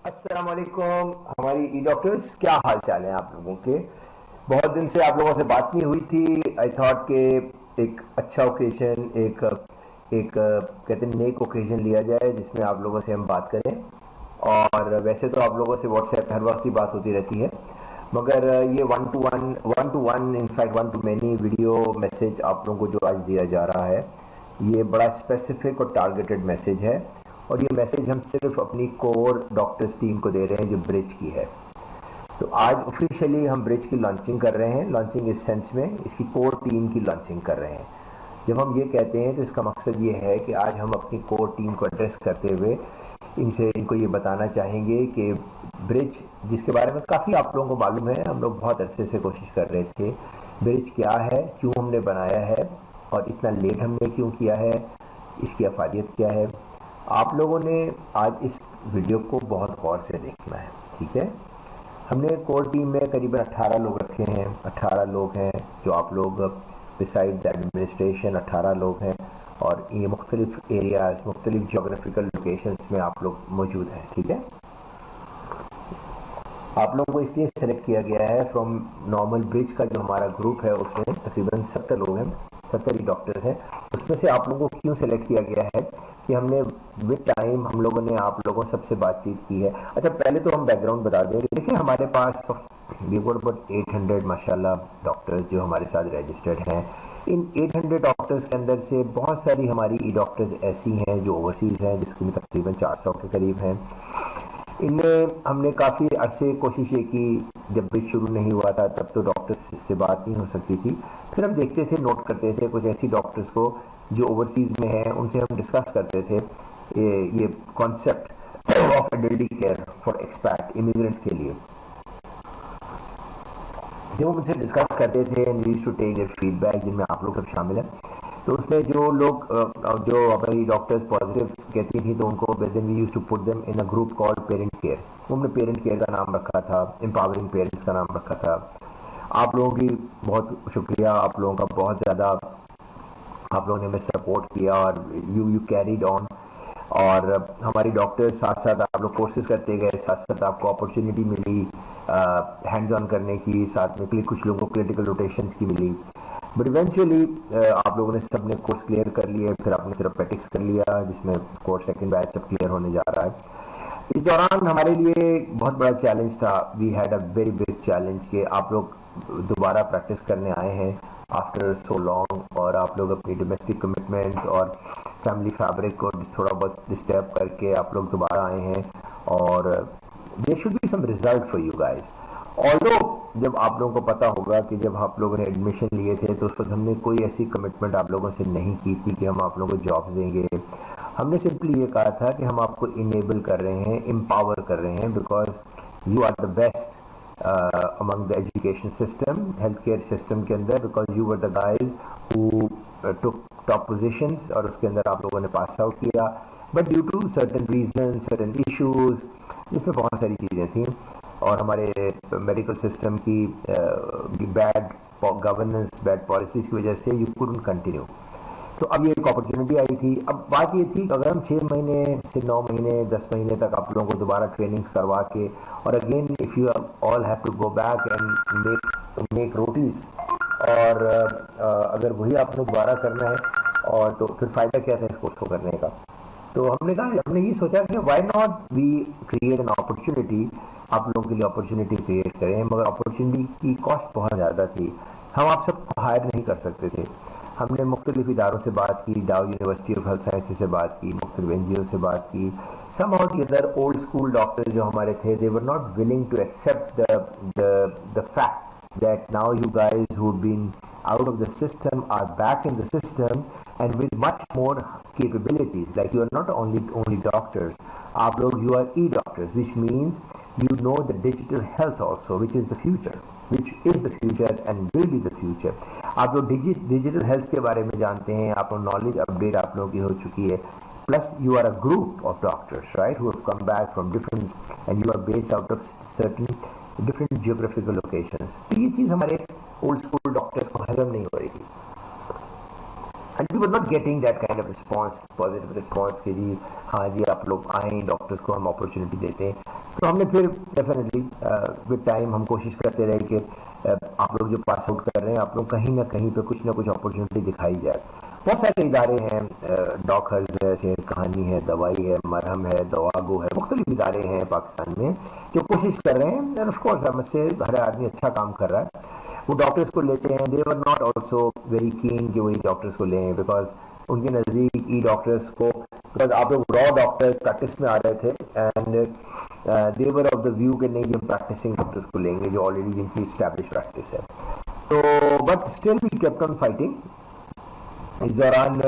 अस्सलाम वालेकुम हमारी ई डॉक्टर्स, क्या हाल चाल है आप लोगों के। बहुत दिन से आप लोगों से बात नहीं हुई थी। आई थॉट के एक अच्छा ओकेजन, एक कहते हैं नेक ओकेजन लिया जाए जिसमें आप लोगों से हम बात करें। और वैसे तो आप लोगों से व्हाट्सएप हर वक्त की बात होती रहती है, मगर ये one two one in fact one two many video message आप लोगों को जो आज दिया जा रहा है, ये बड़ा स्पेसिफिक और टारगेटेड मैसेज है। और ये मैसेज हम सिर्फ अपनी कोर डॉक्टर्स टीम को दे रहे हैं जो ब्रिज की है। तो आज ऑफिशियली हम ब्रिज की लॉन्चिंग कर रहे हैं। लॉन्चिंग इस सेंस में इसकी कोर टीम की लॉन्चिंग कर रहे हैं। जब हम ये कहते हैं तो इसका मकसद ये है कि आज हम अपनी कोर टीम को एड्रेस करते हुए इनको ये बताना चाहेंगे कि ब्रिज, जिसके बारे में काफ़ी आप लोगों को मालूम है, हम लोग बहुत अरसे से कोशिश कर रहे थे, ब्रिज क्या है, क्यों हमने बनाया है और इतना लेट हमने क्यों किया है, इसकी अफादियत क्या है। आप लोगों ने आज इस वीडियो को बहुत गौर से देखना है, ठीक है। हमने कोर टीम में करीबन 18 लोग रखे हैं। 18 लोग हैं जो आप लोग बिसाइड द एडमिनिस्ट्रेशन 18 लोग हैं, और ये मुख्तलिफ एरियाज़, मुख्तलिफ जोग्राफिकल लोकेशंस में आप लोग मौजूद हैं, ठीक है। आप लोगों को इसलिए सेलेक्ट किया गया है फ्रॉम नॉर्मल ब्रिज का जो हमारा ग्रुप है, उसमें तकरीबन 70 लोग हैं, 70 ही डॉक्टर्स हैं। उसमें से आप लोगों को क्यों सेलेक्ट किया गया है कि हमने विद टाइम हम लोगों ने आप लोगों सबसे बातचीत की है। अच्छा, पहले तो हम बैकग्राउंड बता दें। देखिए, हमारे पास वी गोट अबाउट 800 माशाल्लाह डॉक्टर्स जो हमारे साथ रजिस्टर्ड हैं। इन 800 डॉक्टर्स के अंदर से बहुत सारी हमारी ई डॉक्टर्स ऐसी हैं जो ओवरसीज़ हैं, जिसकी में तकरीबन 400 के करीब हैं। इनमें हमने काफ़ी अरसे कोशिश ये की, जब ब्रिज शुरू नहीं हुआ था तब तो डॉक्टर्स से बात नहीं हो सकती थी। फिर हम देखते थे, नोट करते थे कुछ ऐसी डॉक्टर्स को जो ओवरसीज़ में हैं, उनसे हम डिस्कस करते थे ये कॉन्सेप्ट ऑफ एडल्टी केयर फॉर एक्सपैट इमिग्रेंट्स के लिए। जब हम उनसे डिस्कस करते थे and we used to take their feedback, जिनमें आप लोग सब शामिल हैं, तो उसमें जो लोग जो हमारी डॉक्टर्स पॉजिटिव कहती थी तो उनको then we used to put them in a group called parent care. हमने पेरेंट केयर का नाम रखा था, एम्पावरिंग पेरेंट्स का नाम रखा था। आप लोगों की बहुत शुक्रिया, आप लोगों का बहुत ज़्यादा, आप लोगों ने हमें सपोर्ट किया और यू कैरीड ऑन। और हमारी डॉक्टर्स साथ साथ आप लोग कोर्सेज करते गए, साथ साथ आपको अपॉर्चुनिटी मिली हैंड्स ऑन करने की, साथ में कुछ लोगों को क्रिटिकल रोटेशंस की मिली। बट इवेंचुअली आप लोगों ने सबने कोर्स क्लियर कर लिए, फिर आपने थेरेपेटिक्स कर लिया, जिसमें कोर्स सेकंड बैच अब क्लियर होने जा रहा है। इस दौरान हमारे लिए बहुत बड़ा चैलेंज था। We had a very big challenge कि आप लोग दोबारा प्रैक्टिस करने आए हैं आफ्टर सो लॉन्ग, और आप लोग अपनी डोमेस्टिक कमिटमेंट्स और फैमिली फैब्रिक को थोड़ा बहुत डिस्टर्ब करके आप लोग दोबारा आए हैं, और there should be some result for you guys. Although जब आप लोगों को पता होगा कि जब आप लोगों ने एडमिशन लिए थे तो उस वक्त हमने कोई ऐसी कमिटमेंट आप लोगों से नहीं की थी कि हम आप लोगों को जॉब्स देंगे। हमने सिंपली ये कहा था कि हम आपको इनेबल कर रहे हैं, एम्पावर कर रहे हैं, because you are the best among the education system, health care system के अंदर, because you were the guys who took top positions, और उसके अंदर आप लोगों ने पास आउट किया। But due to certain reason, certain issues, जिसमें बहुत सारी चीज़ें थी, और हमारे मेडिकल सिस्टम की बैड गवर्नेंस, बैड पॉलिसीज़ की वजह से यू कुडंट कंटिन्यू। तो अब ये एक अपॉर्चुनिटी आई थी। अब बात ये थी कि अगर हम 6 महीने से 9 महीने 10 महीने तक आप लोगों को दोबारा ट्रेनिंग्स करवा के, और again if you all have to go back and make rotis, और अगर वही आपने दोबारा करना है, और तो फिर फ़ायदा क्या था इस कोर्स को करने का। तो हमने कहा, हमने ये सोचा कि why not we create an opportunity, आप लोगों के लिए अपॉर्चुनिटी क्रिएट करें। मगर अपॉर्चुनिटी की कॉस्ट बहुत ज़्यादा थी, हम आप सबको हायर नहीं कर सकते थे। हमने मुख्तलिफ इदारों से बात की, डाउ यूनिवर्सिटी ऑफ हेल्थ साइंसेज से बात की, मुख्तलिफ NGO से बात की। Some of the other old school doctors जो हमारे थे, they were not willing to accept the fact that now you guys who've been out of the system are back in the system and with much more capabilities. Like, you are not only doctors, aap log, you are e-doctors, which means you know the digital health also, which is the future and will be the future. आप लोग digital health के बारे में जानते हैं, आप लोग knowledge update आप लोगों की हो चुकी है। Plus, you are a group of doctors, right, who have come back from different, and you are based out of certain different geographical locations. तो ये चीज़ हमारे old school doctors को हजम नहीं हो रही थी, and we were not getting that kind of response, positive response कि जी हाँ जी आप लोग आएँ, डॉक्टर्स को हम अपॉर्चुनिटी देते हैं। तो हमने फिर डेफिनेटली विद टाइम हम कोशिश करते रहे कि आप लोग जो पास आउट कर रहे हैं आप लोग कहीं ना कहीं पे कुछ ना कुछ अपॉर्चुनिटी दिखाई जाए। बहुत सारे इदारे हैं, डॉक हर्ज है, सेहत कहानी है, दवाई है, मरहम है, दवागो है, मुख्तलिफ इदारे हैं पाकिस्तान में जो कोशिश कर रहे हैं। एंड ऑफ कोर्स हमसे हर आदमी अच्छा काम कर रहा है। वो डॉक्टर्स को लेते हैं, they were not also very keen कि वही डॉक्टर्स को लें, बिकॉज उनके नज़दीक ई डॉक्टर्स को, बिकॉज आप लोग रॉ डॉक्टर्स प्रैक्टिस में आ रहे थे and they were of the view के नहीं जो प्रैक्टिसिंग डॉक्टर्स को लेंगे जो ऑलरेडी जिनकी इस्टेब्लिश प्रैक्टिस है। तो but still we kept on fighting. इस दौरान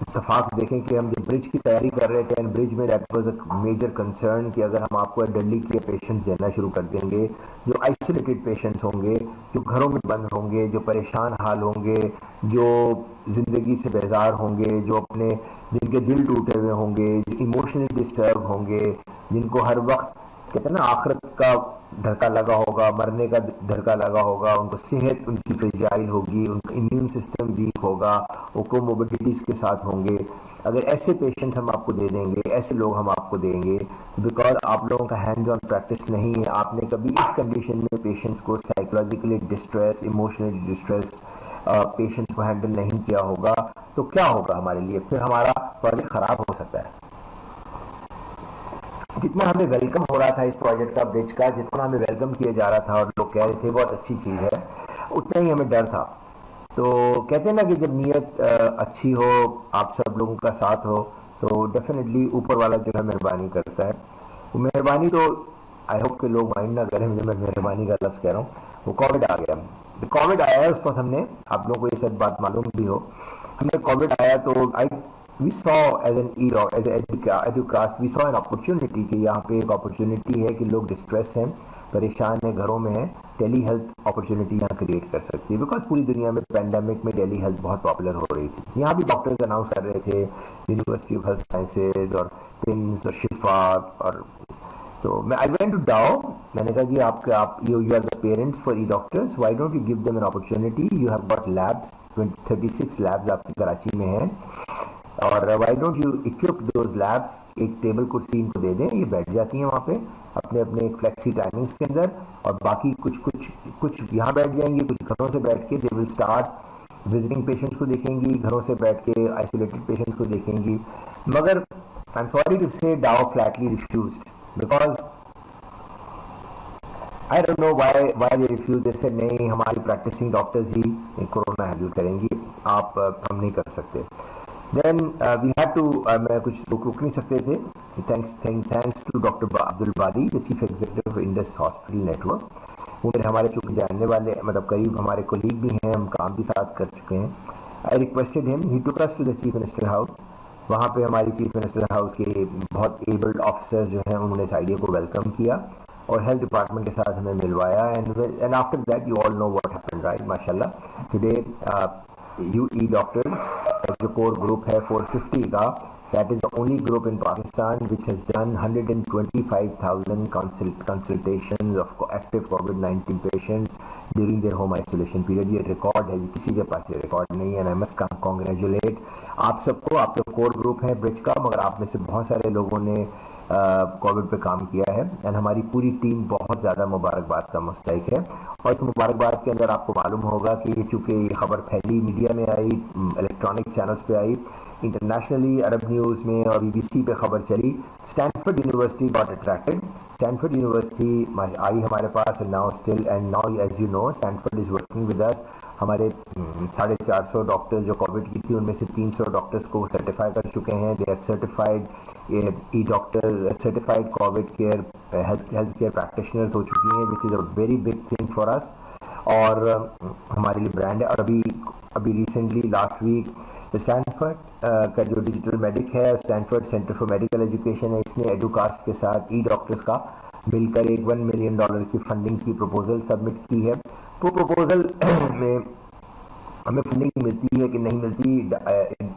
इत्तेफाक देखें कि हम जब ब्रिज की तैयारी कर रहे थे एंड ब्रिज में that was a major concern कि अगर हम आपको एल्डरली के पेशेंट देना शुरू कर देंगे, जो आइसोलेटेड पेशेंट्स होंगे, जो घरों में बंद होंगे, जो परेशान हाल होंगे, जो ज़िंदगी से बेजार होंगे, जो अपने जिनके दिल टूटे हुए होंगे, जो इमोशनली डिस्टर्ब होंगे, जिनको हर वक्त कहते हैं ना आखिरत का धड़का लगा होगा, मरने का धड़का लगा होगा, उनको सेहत उनकी फ्रेजाइल होगी, उनका इम्यून सिस्टम वीक होगा, वो कोमोबिडिटीज़ के साथ होंगे। अगर ऐसे पेशेंट्स हम आपको दे देंगे, ऐसे लोग हम आपको देंगे, बिकॉज आप लोगों का हैंड्स ऑन प्रैक्टिस नहीं है, आपने कभी इस कंडीशन में पेशेंट्स को psychologically distress, emotionally distress patients को हैंडल नहीं किया होगा, तो क्या होगा हमारे लिए? फिर हमारा प्रोजेक्ट ख़राब हो सकता है। जितना हमें वेलकम हो रहा था इस प्रोजेक्ट का, ब्रिज का, जितना हमें वेलकम किया जा रहा था और लोग कह रहे थे बहुत अच्छी चीज़ है, उतना ही हमें डर था। तो कहते हैं ना कि जब नीयत अच्छी हो, आप सब लोगों का साथ हो, तो डेफिनेटली ऊपर वाला जो है मेहरबानी करता है। वो मेहरबानी तो आई होप कि लोग माइंड ना करें जब मैं मेहरबानी का लफ्ज़ कह रहा हूँ। वो कोविड आ गया, कोविड आया है, उस पर हमने, आप लोगों को ये सब बात मालूम भी हो, हमने कोविड आया तो we saw as an educast, we saw an opportunity कि यहाँ पे एक अपॉर्चुनिटी है कि लोग डिस्ट्रेस हैं, परेशान हैं, घरों में हैं, टेली हेल्थ अपॉर्चुनिटी यहाँ क्रिएट कर सकती है। बिकॉज पूरी दुनिया में पैंडेमिक में टेली हेल्थ बहुत पॉपुलर हो रही थी। यहाँ भी डॉक्टर्स अनाउंस कर रहे थे, यूनिवर्सिटी ऑफ हेल्थ साइंसेज और पिम्स और शिफा, और तो मैं आई वेंट टू डाओ, मैंने कहा जी आप you are the parents for e doctors, why don't you give them an opportunity, you have got labs, 36 labs आपकी कराची में हैं, और why don't you equip those labs, एक टेबल कुर्सी इनको दे दें, ये बैठ जाती हैं वहाँ पे अपने अपने एक फ्लेक्सी टाइमिंग्स के अंदर, और बाकी कुछ यहाँ बैठ जाएंगी, कुछ घरों से बैठ के they will start visiting patients को देखेंगी, घरों से बैठ के आइसोलेटेड पेशेंट्स को देखेंगी। मगर I am sorry to say Dow flatly refused, because I don't know why they refuse. जैसे नहीं, हमारी प्रैक्टिसिंग डॉक्टर्स ही कोरोना हैंडल करेंगी, हम नहीं कर सकते। Then we had to, मैं कुछ रुक नहीं सकते थे। Thanks to Dr. Abdul Bari, the Chief Executive of Indus Hospital Network. वो मेरे हमारे चूँकि जानने वाले, मतलब करीब हमारे कोलीग भी हैं, हम काम भी साथ कर चुके हैं। I requested him, he took us to the Chief Minister House. वहाँ पे हमारी चीफ मिनिस्टर हाउस के बहुत एबल्ड ऑफिसर्स जो हैं उन्होंने इस आइडिया को वेलकम किया और हेल्थ डिपार्टमेंट के साथ हमें मिलवाया। And after that you all know what happened, right? माशाल्लाह टुडे यूई डॉक्टर्स जो कोर ग्रुप है 450 का, that is the only group in Pakistan which has done 125,000 consultations of active COVID-19 patients during their home isolation period. ये record है, किसी के पास ये रिकॉर्ड नहीं है। I must congratulate आप सबको। आप तो कोर ग्रुप है ब्रिज का, मगर आप में से बहुत सारे लोगों ने कोविड पे काम किया है एंड हमारी पूरी टीम बहुत ज़्यादा मुबारकबाद का मुस्तहिक है। और इस मुबारकबाद के अंदर आपको मालूम होगा कि चूँकि ये खबर फैली, मीडिया में आई, इलेक्ट्रॉनिक चैनल्स पे आई, इंटरनेशनली अरब न्यूज़ में और BBC पे खबर चली, Stanford university got attracted. Stanford university आई हमारे पास now still, and now as you know Stanford is working with us. हमारे 450 डॉक्टर्स जो कोविड की थी उनमें से 300 डॉक्टर्स को सर्टिफाई कर चुके हैं। They are certified e doctor, certified covid care health care practitioners हो चुकी हैं, which is a very big thing for us और हमारे लिए ब्रांड है। और अभी रिसेंटली लास्ट वीक स्टैनफोर्ड का जो डिजिटल मेडिक है, Stanford centre for medical education है, इसने एडुकास्ट के साथ ई डॉक्टर्स का मिलकर एक $1 मिलियन की फंडिंग की प्रपोजल सबमिट की है। वो प्रपोजल में हमें फंडिंग मिलती है कि नहीं मिलती,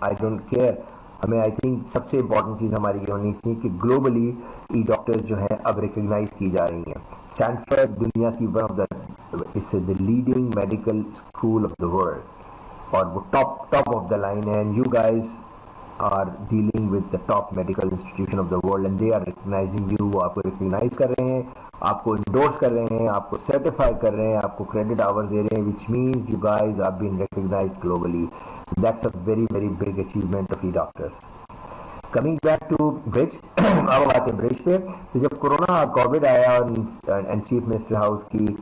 आई डोंट केयर। हमें आई थिंक सबसे इम्पॉर्टेंट चीज़ हमारी ये होनी चाहिए कि ग्लोबली ई डॉक्टर्स जो हैं अब रिकग्नाइज की जा रही हैं। स्टैनफोर्ड दुनिया की one of the it's the leading medical school of the world और वो टॉप ऑफ द लाइन है। And you guys are dealing with the top medical institution of the world and they are recognizing you, वो आपको recognize कर रहे हैं, आपको endorse कर रहे हैं, आपको certify कर रहे हैं, आपको credit hours दे रहे हैं, which means you guys have been recognized globally. That's a very very big achievement of e-doctors. Coming back to Bridge, अब आते हैं Bridge पे. तो जब कोरोना कोविड आया और चीफ मिनिस्टर हाउस की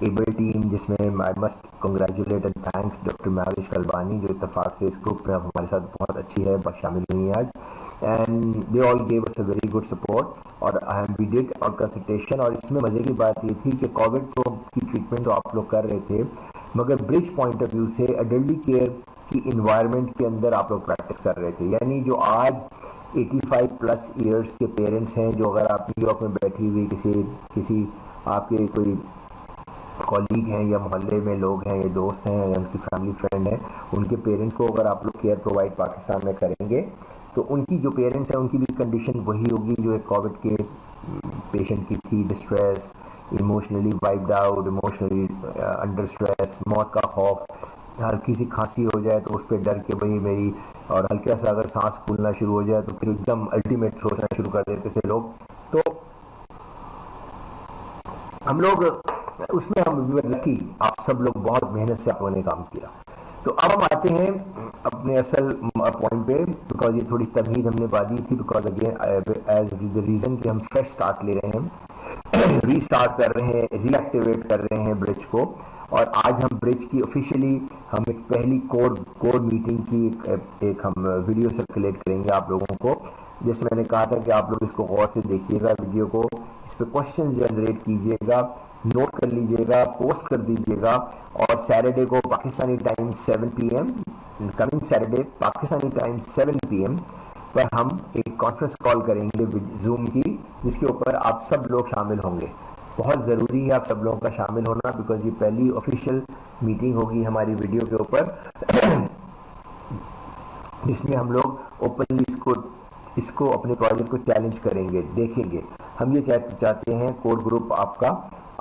एबल टीम, जिसमें I must congratulate and thanks doctor Mahvish Kalbani, जो इत्तेफाक से इस ग्रुप में अब हमारे साथ बहुत अच्छी है, शामिल हुई है आज, and they all gave us a very good support और वी डिड और कंसल्टेशन. और इसमें मज़े की बात ये थी कि कोविड तो की ट्रीटमेंट तो आप लोग कर रहे थे, मगर ब्रिज पॉइंट ऑफ व्यू से एडल्टरी केयर की इन्वायरमेंट के अंदर आप लोग प्रैक्टिस कर रहे थे. यानी जो आज 85 प्लस ईयर्स के पेरेंट्स हैं, जो अगर आप न्यूयॉर्क में बैठी हुई किसी आपके कोई कॉलीग हैं या मोहल्ले में लोग हैं या दोस्त हैं या उनकी फैमिली फ्रेंड हैं, उनके पेरेंट्स को अगर आप लोग केयर प्रोवाइड पाकिस्तान में करेंगे तो उनकी जो पेरेंट्स हैं उनकी भी कंडीशन वही होगी जो एक कोविड के पेशेंट की थी. Distress, emotionally wiped out, emotionally under stress, मौत का खौफ, हल्की सी खांसी हो जाए तो उस पर डर के भाई मेरी, और हल्का सा अगर सांस फूलना शुरू हो जाए तो फिर एकदम अल्टीमेट सोचना शुरू कर देते थे लोग. तो हम लोग उसमें हम लकी, आप सब लोग बहुत मेहनत से आप लोगों ने काम किया. तो अब हम आते हैं अपने असल पॉइंट पे, बिकॉज ये थोड़ी तमहीद हमने बादी थी, because again as the reason कि हम फ्रेश स्टार्ट ले रहे हैं, रीस्टार्ट कर रहे हैं, रीएक्टिवेट कर रहे हैं ब्रिज को. और आज हम ब्रिज की ऑफिशियली हम एक पहली कोर मीटिंग की एक हम वीडियो सर्कुलेट करेंगे आप लोगों को. जैसे मैंने कहा था कि आप लोग इसको गौर से देखिएगा वीडियो को, इस पर क्वेश्चन जनरेट कीजिएगा, नोट कर लीजिएगा, पोस्ट कर दीजिएगा. और सैटरडे को Pakistani time 7 PM, coming Saturday Pakistani time 7 PM पर हम एक कॉन्फ्रेंस कॉल करेंगे जूम की, जिसके ऊपर आप सब लोग शामिल होंगे. बहुत ज़रूरी है आप सब लोगों का शामिल होना, बिकॉज ये पहली ऑफिशियल मीटिंग होगी हमारी वीडियो के ऊपर जिसमें हम लोग ओपनली इसको अपने प्रोजेक्ट को चैलेंज करेंगे, देखेंगे. हम ये चाहते हैं कोर ग्रुप आपका,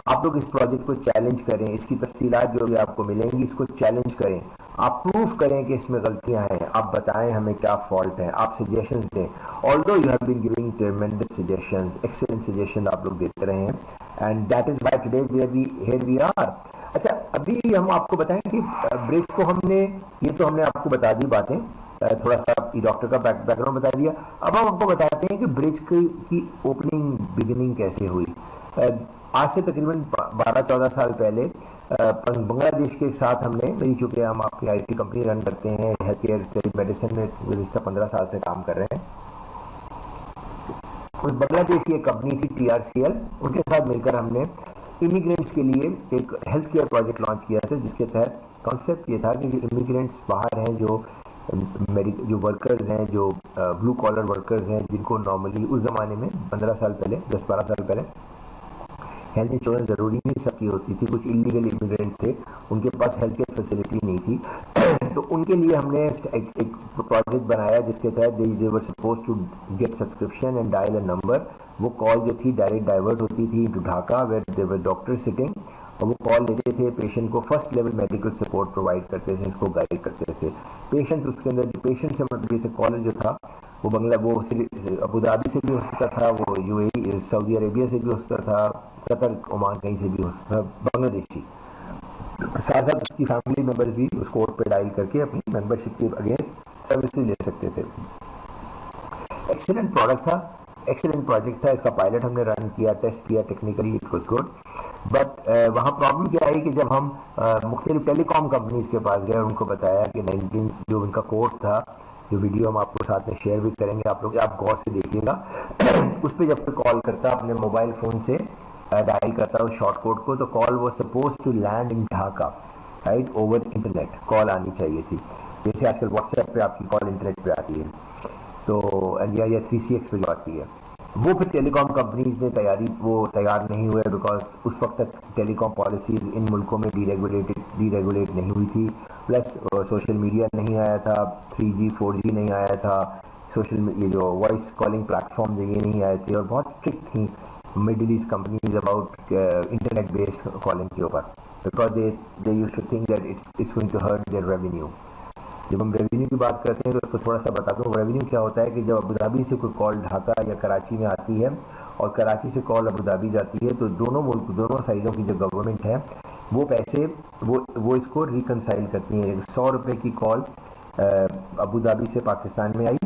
आप लोग इस प्रोजेक्ट को चैलेंज करें, इसकी तफसीलात जो भी आपको मिलेंगी इसको चैलेंज करें, आप प्रूफ करें कि इसमें गलतियां हैं, आप बताएं हमें क्या फॉल्ट है, आप सजेशंस दें. Although you have been giving tremendous suggestions, excellent suggestion आप लोग देते रहे हैं, and that is why today here we are. अच्छा, अभी हम आपको बताएं कि ब्रिज को हमने आपको बता दी बातें, थोड़ा सा डॉक्टर का बैकग्राउंड बता दिया. अब हम आपको बताते हैं कि ब्रिज की ओपनिंग बिगिनिंग कैसे हुई. आज से तकरीबन 12-14 साल पहले बांग्लादेश के साथ हमने मिल चुके हैं. हम आपकी IT कंपनी रन करते हैं, हेल्थ केयर टेली मेडिसिन में गुज़िश्ता 15 साल से काम कर रहे हैं. उस बांग्लादेश की एक कंपनी थी TRCL, उनके साथ मिलकर हमने इमिग्रेंट्स के लिए एक हेल्थ केयर प्रोजेक्ट लॉन्च किया था, जिसके तहत कॉन्सेप्ट ये था कि जो इमिग्रेंट्स बाहर हैं, जो वर्कर्स हैं, जो ब्लू कॉलर वर्कर्स हैं, जिनको नॉर्मली उस ज़माने में 15 साल पहले, 10-12 साल पहले हेल्थ इंश्योरेंस ज़रूरी नहीं सबकी होती थी, कुछ इलीगल इमिग्रेंट थे, उनके पास हेल्थ केयर फैसिलिटी नहीं थी तो उनके लिए हमने एक प्रोजेक्ट बनाया जिसके तहत they were suppose to get subscription and dial a number. वो कॉल जो थी डायरेक्ट डाइवर्ट होती थी to Dhaka, where there were doctor sitting, और वो कॉल लेते थे, पेशेंट को first level medical support provide करते थे, उसको गाइड करते थे. पेशेंट उसके अंदर पेशेंट से मतलब ये थे, कॉलर जो था वो अबू धाबी से भी हो सकता था, वो UAE सऊदी अरेबिया से भी हो सकता था, कतर, ओमान कहीं से भी हो सकता था, बांग्लादेशी. साथ साथ उसकी फैमिली मेम्बर्स भी उस कोड पे डायल करके अपनी मेंबरशिप के अगेंस्ट सर्विसेज ले सकते थे. एक्सीलेंट प्रोडक्ट था, एक्सीलेंट प्रोजेक्ट था. इसका पायलट हमने रन किया, टेस्ट किया, technically it was good. But वहाँ प्रॉब्लम क्या आई कि जब हम मुख्तलिफ टेलीकॉम कंपनीज के पास गए और उनको बताया कि 19 जो उनका कोड था, जो वीडियो हम आपको साथ में शेयर भी करेंगे, आप लोग आप गौर से देखिएगा उस पर जब कोई कॉल करता अपने मोबाइल फ़ोन से डायल करता उस शॉर्ट कोड को, तो कॉल वो suppose to land in Dhaka, right, over internet call आनी चाहिए थी, जैसे आजकल व्हाट्सएप पे आपकी कॉल इंटरनेट पे आती है, तो या 3CX पे जो आती है. वो फिर टेलीकॉम कंपनीज ने तैयार नहीं हुए, बिकॉज उस वक्त तक टेलीकॉम पॉलिसीज़ इन मुल्कों में डीरेगुलेट नहीं हुई थी, प्लस सोशल मीडिया नहीं आया था, 3G 4G नहीं आया था, ये जो वॉइस कॉलिंग प्लेटफॉर्म ये नहीं आए थे, और बहुत स्ट्रिक्ट थी middle east companies about internet based calling के ऊपर, because they used to think that it's going to hurt their revenue. जब हम रेवेन्यू की बात करते हैं तो उसको थोड़ा सा बता दूँ। रेवेन्यू क्या होता है कि जब अबू धाबी से कोई कॉल ढाका या कराची में आती है और कराची से कॉल अबू धाबी जाती है, तो दोनों मुल्क, दोनों साइडों की जो गवर्नमेंट है वो पैसे वो इसको रिकनसाइल करती हैं। 100 रुपये की कॉल अबू धाबी से पाकिस्तान में आई,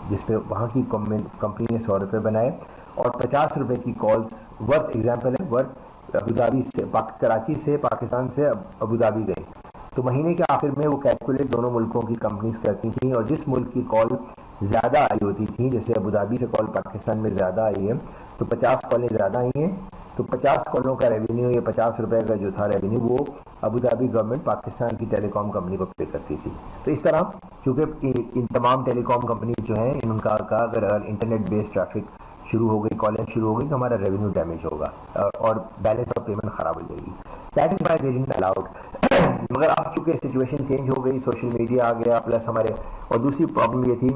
जिसपे वहाँ की कंपनी ने 100 रुपये बनाए, और 50 रुपये की कॉल्स वर्थ, एग्जाम्पल है, वर्थ अबू धाबी से कराची से पाकिस्तान से अबू धाबी गई। तो महीने के आखिर में वो कैलकुलेट दोनों मुल्कों की कंपनीज करती थी, और जिस मुल्क की कॉल ज़्यादा आई होती थी, जैसे अबू धाबी से कॉल पाकिस्तान में ज़्यादा आई है तो 50 कॉलें ज़्यादा आई हैं, तो 50 कॉलों का रेवेन्यू या 50 रुपये का जो था रेवेन्यू वो अबू धाबी गवर्नमेंट पाकिस्तान की टेलीकॉम कंपनी को पे करती थी। तो इस तरह चूँकि इन तमाम टेलीकॉम कंपनी जो हैं इनका अगर इंटरनेट बेस्ड ट्रैफिक शुरू हो गई, कॉलेज शुरू हो गई, तो हमारा रेवेन्यू डैमेज होगा और बैलेंस ऑफ पेमेंट ख़राब हो जाएगी। That is why they didn't allowed. मगर अब चूँकि सिचुएशन चेंज हो गई, सोशल मीडिया आ गया, प्लस हमारे, और दूसरी प्रॉब्लम ये थी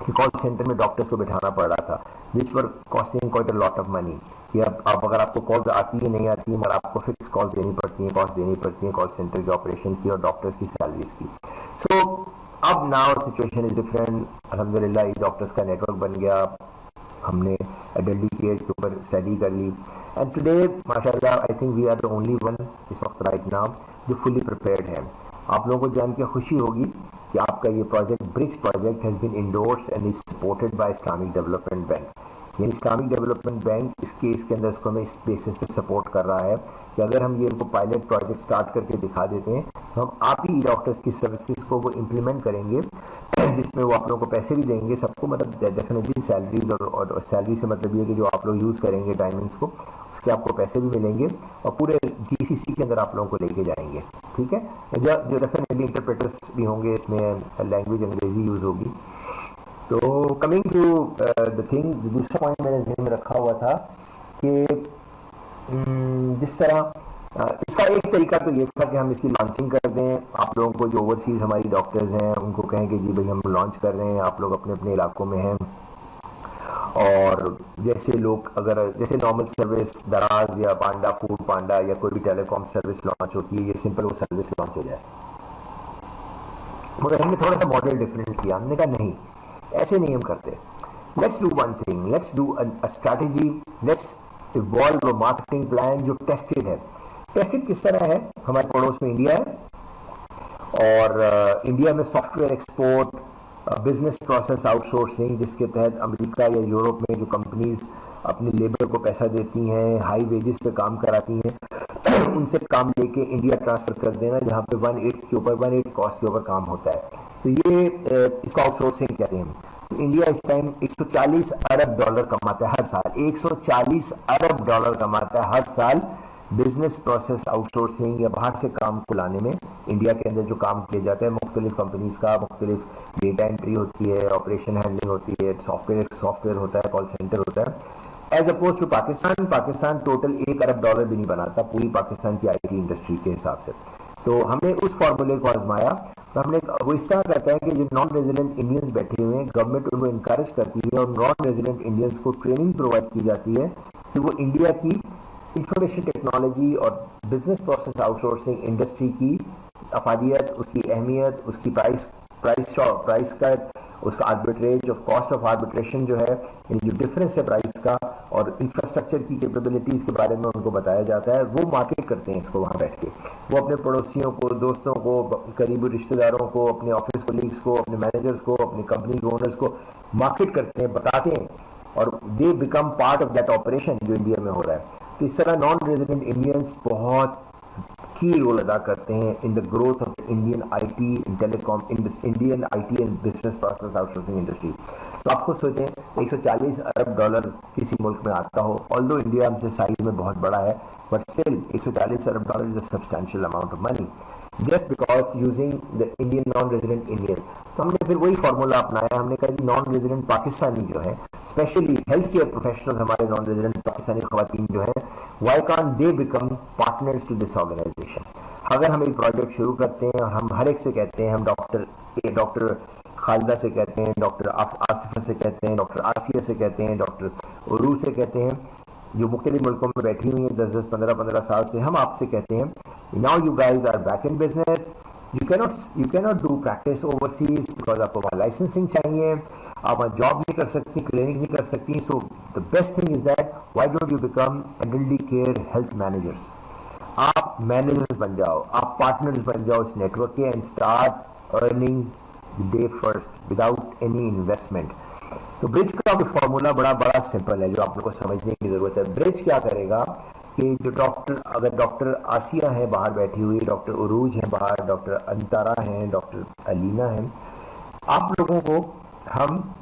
कि कॉल सेंटर में डॉक्टर्स को बिठाना पड़ रहा था, which were costing quite a lot of money, कि अब अगर आपको कॉल्स आती है नहीं आती है, मगर आपको फिक्स कॉल्स देनी पड़ती हैं, कॉस्ट देनी पड़ती हैं कॉल सेंटर के ऑपरेशन की और डॉक्टर्स की सैलरीज की। सो अब नाउ सिचुएशन इज डिफरेंट, अल्हम्दुलिल्लाह डॉक्टर्स का नेटवर्क बन गया, हमने एडल्टी केयर के ऊपर स्टडी कर ली, एंड टुडे माशाल्लाह I think we are the only one इस वक्त राइट नाउ जो फुली प्रिपेयर्ड है। आप लोगों को जान के खुशी होगी कि आपका ये project, bridge project, has been endorsed and is supported by Islamic Development Bank. यानी इस्लामिक डेवलपमेंट बैंक इसके अंदर इसको हमें इस बेसिस पे सपोर्ट कर रहा है कि अगर हम ये इनको पायलट प्रोजेक्ट स्टार्ट करके दिखा देते हैं तो हम आप ही डॉक्टर्स की सर्विसेज को वो इम्प्लीमेंट करेंगे, जिसमें वो आप लोगों को पैसे भी देंगे सबको, मतलब डेफिनेटली सैलरीज, और सैलरी से मतलब ये है कि जो आप लोग यूज़ करेंगे टाइमिंग्स को उसके आपको पैसे भी मिलेंगे, और पूरे जीसीसी के अंदर आप लोगों को लेके जाएंगे। ठीक है, जो डेफिनेटली इंटरप्रेटर्स भी होंगे, इसमें लैंग्वेज अंग्रेजी यूज़ होगी। तो कमिंग टू द थिंग, दूसरा पॉइंट मैंने ज़हन में रखा हुआ था कि जिस तरह इसका एक तरीका तो ये था कि हम इसकी लॉन्चिंग कर दें, आप लोगों को जो ओवरसीज़ हमारी डॉक्टर्स हैं उनको कहें कि जी भाई हम लॉन्च कर रहे हैं, आप लोग अपने अपने इलाकों में हैं, और जैसे लोग अगर जैसे नॉर्मल सर्विस दराज या पांडा, फूड पांडा या कोई भी टेलीकॉम सर्विस लॉन्च होती है, ये सिंपल वो सर्विस लॉन्च हो जाए। मगर हमने थोड़ा सा मॉडल डिफरेंट किया, हमने कहा नहीं, ऐसे नहीं हम करते। Let's do one thing, let's do a strategy, let's evolve a marketing plan जो टेस्टेड है। टेस्टेड किस तरह है? हमारे पड़ोस में इंडिया है, और इंडिया में software export, business process outsourcing, जिसके तहत अमेरिका या यूरोप में जो कंपनीज अपने लेबर को पैसा देती हैं, हाई वेजेस पे काम कराती हैं, उनसे काम लेके इंडिया ट्रांसफर कर देना, जहाँ पे 1/8 के ऊपर, 1/8 कॉस्ट के ऊपर काम होता है, तो ये इसको आउटसोर्सिंग कहते हैं। तो इंडिया इस टाइम 140 अरब डॉलर कमाता है हर साल, 140 अरब डॉलर कमाता है हर साल बिजनेस प्रोसेस आउटसोर्सिंग या बाहर से काम को लाने में। इंडिया के अंदर जो काम किया जाता है मुख्तलिफ कंपनीज का, मुख्तलिफ डेटा एंट्री होती है, ऑपरेशन हैंडलिंग होती है, सॉफ्टवेयर होता है, कॉल सेंटर होता है, as opposed to Pakistan total 1 अरब डॉलर भी नहीं बनाता पूरी पाकिस्तान की IT इंडस्ट्री के हिसाब से। तो हमने उस फार्मूले को आजमाया, तो हमने वो इस तरह करता है कि जो नॉन रेजिडेंट इंडियंस बैठे हुए हैं, गवर्नमेंट उनको इंकरेज करती है और नॉन रेजिडेंट इंडियंस को ट्रेनिंग प्रोवाइड की जाती है कि वो इंडिया की इंफॉर्मेशन टेक्नोलॉजी और बिजनेस प्रोसेस आउटसोर्सिंग इंडस्ट्री की अफादियत, उसकी अहमियत, उसकी प्राइस कट, उसका arbitrage of cost of arbitration जो है, यानी जो डिफरेंस है प्राइस का, और इंफ्रास्ट्रक्चर की कैपेबिलिटीज़ के बारे में उनको बताया जाता है। वो मार्केट करते हैं इसको वहाँ बैठ के, वो अपने पड़ोसियों को, दोस्तों को, करीबी रिश्तेदारों को, अपने ऑफिस कोलीग्स को, अपने मैनेजर्स को, अपनी कंपनी के ओनर्स को मार्केट करते हैं, बताते हैं, और they become part of that operation जो इंडिया में हो रहा है। तो इस तरह नॉन रेजिडेंट इंडियंस बहुत की रोल अदा करते हैं in the growth of Indian IT in telecom Indian IT and business process outsourcing industry. तो आप खुद सोचें, 140 अरब डॉलर किसी मुल्क में आता हो, ऑल्दो इंडिया हमसे साइज में बहुत बड़ा है, but still 140 Arab dollar is a substantial amount of money just because using the Indian non resident Indians. तो हमने फिर वही फार्मूला अपनाया, हमने कहा कि नॉन रेजिडेंट पाकिस्तानी जो है, स्पेशली हेल्थ केयर प्रोफेशनल्स, हमारे नॉन रेजिडेंट पाकिस्तानी खवातीन जो है, why can't they become partners to this organisation. अगर हम एक प्रोजेक्ट शुरू करते हैं और हम हर एक से कहते हैं, हम डॉक्टर खालिदा से कहते हैं, डॉक्टर आसिफा से कहते हैं, डॉक्टर आसिया से कहते हैं, डॉक्टर उरू से कहते हैं, जो मुख्तलिफ मुल्कों में बैठी हुई हैं 10-10, 15-15 साल से, हम आपसे कहते हैं now you guys are back in business, You cannot do practice overseas because आपको वहाँ लाइसेंसिंग चाहिए, आप वहाँ जॉब नहीं कर सकती, क्लिनिक नहीं कर सकती. So the best thing is that why don't you become elderly care health managers? आप मैनेजर्स बन जाओ, आप पार्टनर्स बन जाओ इस नेटवर्क के and start earning day first without any investment. तो ब्रिज का भी फॉर्मूला बड़ा सिंपल है जो आप लोग को समझने की जरूरत है. ब्रिज क्या करेगा कि जो डॉक्टर, अगर डॉक्टर आसिया है बाहर बैठी हुई, डॉक्टर उरूज है बाहर, डॉक्टर अंतारा हैं, डॉक्टर अलीना हैं, आप लोगों को हम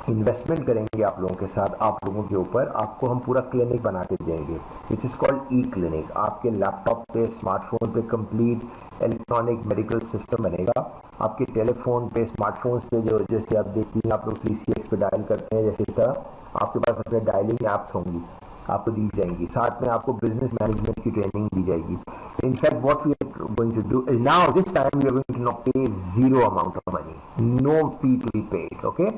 इन्वेस्टमेंट करेंगे आप लोगों के साथ, आप लोगों के ऊपर, आपको हम पूरा क्लिनिक बना के देंगे which is called E clinic. आपके लैपटॉप पे, स्मार्टफोन पे कंप्लीट इलेक्ट्रॉनिक मेडिकल सिस्टम बनेगा. आपके टेलीफोन पे, स्मार्टफोन्स पे जो जैसे आप देखती हैं आप लोग 3CX पे डायल करते हैं, जैसे इस तरह आपके पास अपने डायलिंग ऐप्स होंगी आपको दी जाएंगी. साथ में आपको बिजनेस मैनेजमेंट की ट्रेनिंग दी जाएगी. In fact what we are going to do is now this time we are going to not pay zero amount of money, no fee to be paid. Okay,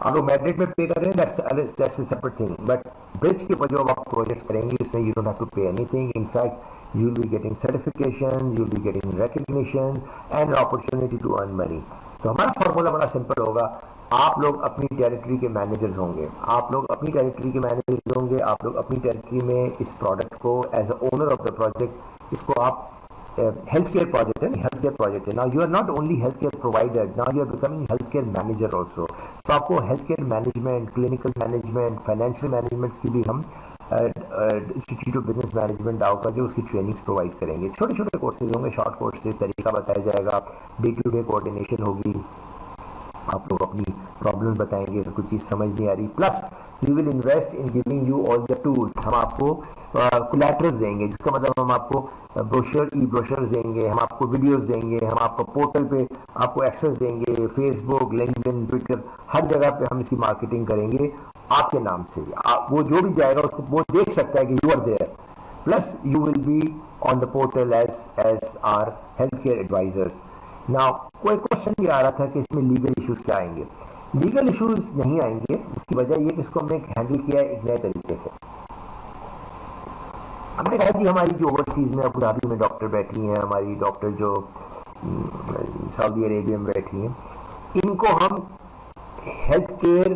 आप लोग मैड्रिड में pay कर रहे हैं, that's a separate thing. But bridge के ऊपर जो आप प्रोजेक्ट्स करेंगे उसमें you don't have to pay anything. In fact you will be getting certification, you will be getting recognition and opportunity to earn money. तो हमारा फॉर्मूला बड़ा सिंपल होगा. आप लोग अपनी टेरिटरी के मैनेजर्स होंगे, आप लोग अपनी टेरिटरी के मैनेजर्स होंगे, आप लोग अपनी टेरिटरी में इस प्रोडक्ट को as a owner of the project, इसको आप हेल्थ केयर प्रोजेक्ट है, हेल्थ केयर प्रोजेक्ट है. Now you are not only health care provider, now you are becoming health care manager also. तो आपको health care management, clinical management, financial management की भी हम institute of business management डाउ का जो उसकी ट्रेनिंग्स प्रोवाइड करेंगे. छोटे छोटे कोर्सेज होंगे, शॉर्ट कोर्सेज, तरीका बताया जाएगा, डे टू डे कोऑर्डिनेशन होगी, आप लोग अपनी प्रॉब्लम बताएंगे अगर कुछ चीज़ समझ नहीं आ रही. Plus we will invest in giving you all the tools. हम आपको कोलैटरल्स देंगे, जिसका मतलब हम आपको ब्रोशर, ई ब्रोशर्स देंगे, हम आपको वीडियोस देंगे, हम आपको पोर्टल पे आपको एक्सेस देंगे, फेसबुक, लिंक्डइन, ट्विटर, हर जगह पे हम इसकी मार्केटिंग करेंगे आपके नाम से. वो जो भी जाएगा उसको वो देख सकता है कि you are there. Plus you will be on the portal as our health care advisors. Now कोई क्वेश्चन भी आ रहा था कि इसमें लीगल इश्यूज क्या आएंगे. लीगल इश्यूज नहीं आएंगे. उसकी वजह ये कि इसको हमने हैंडल किया है एक नए तरीके से. हमने कहा जी हमारी जो ओवरसीज में अबू धाबी में डॉक्टर बैठी हैं, हमारी डॉक्टर जो सऊदी अरेबिया में बैठी हैं, इनको हम हेल्थ केयर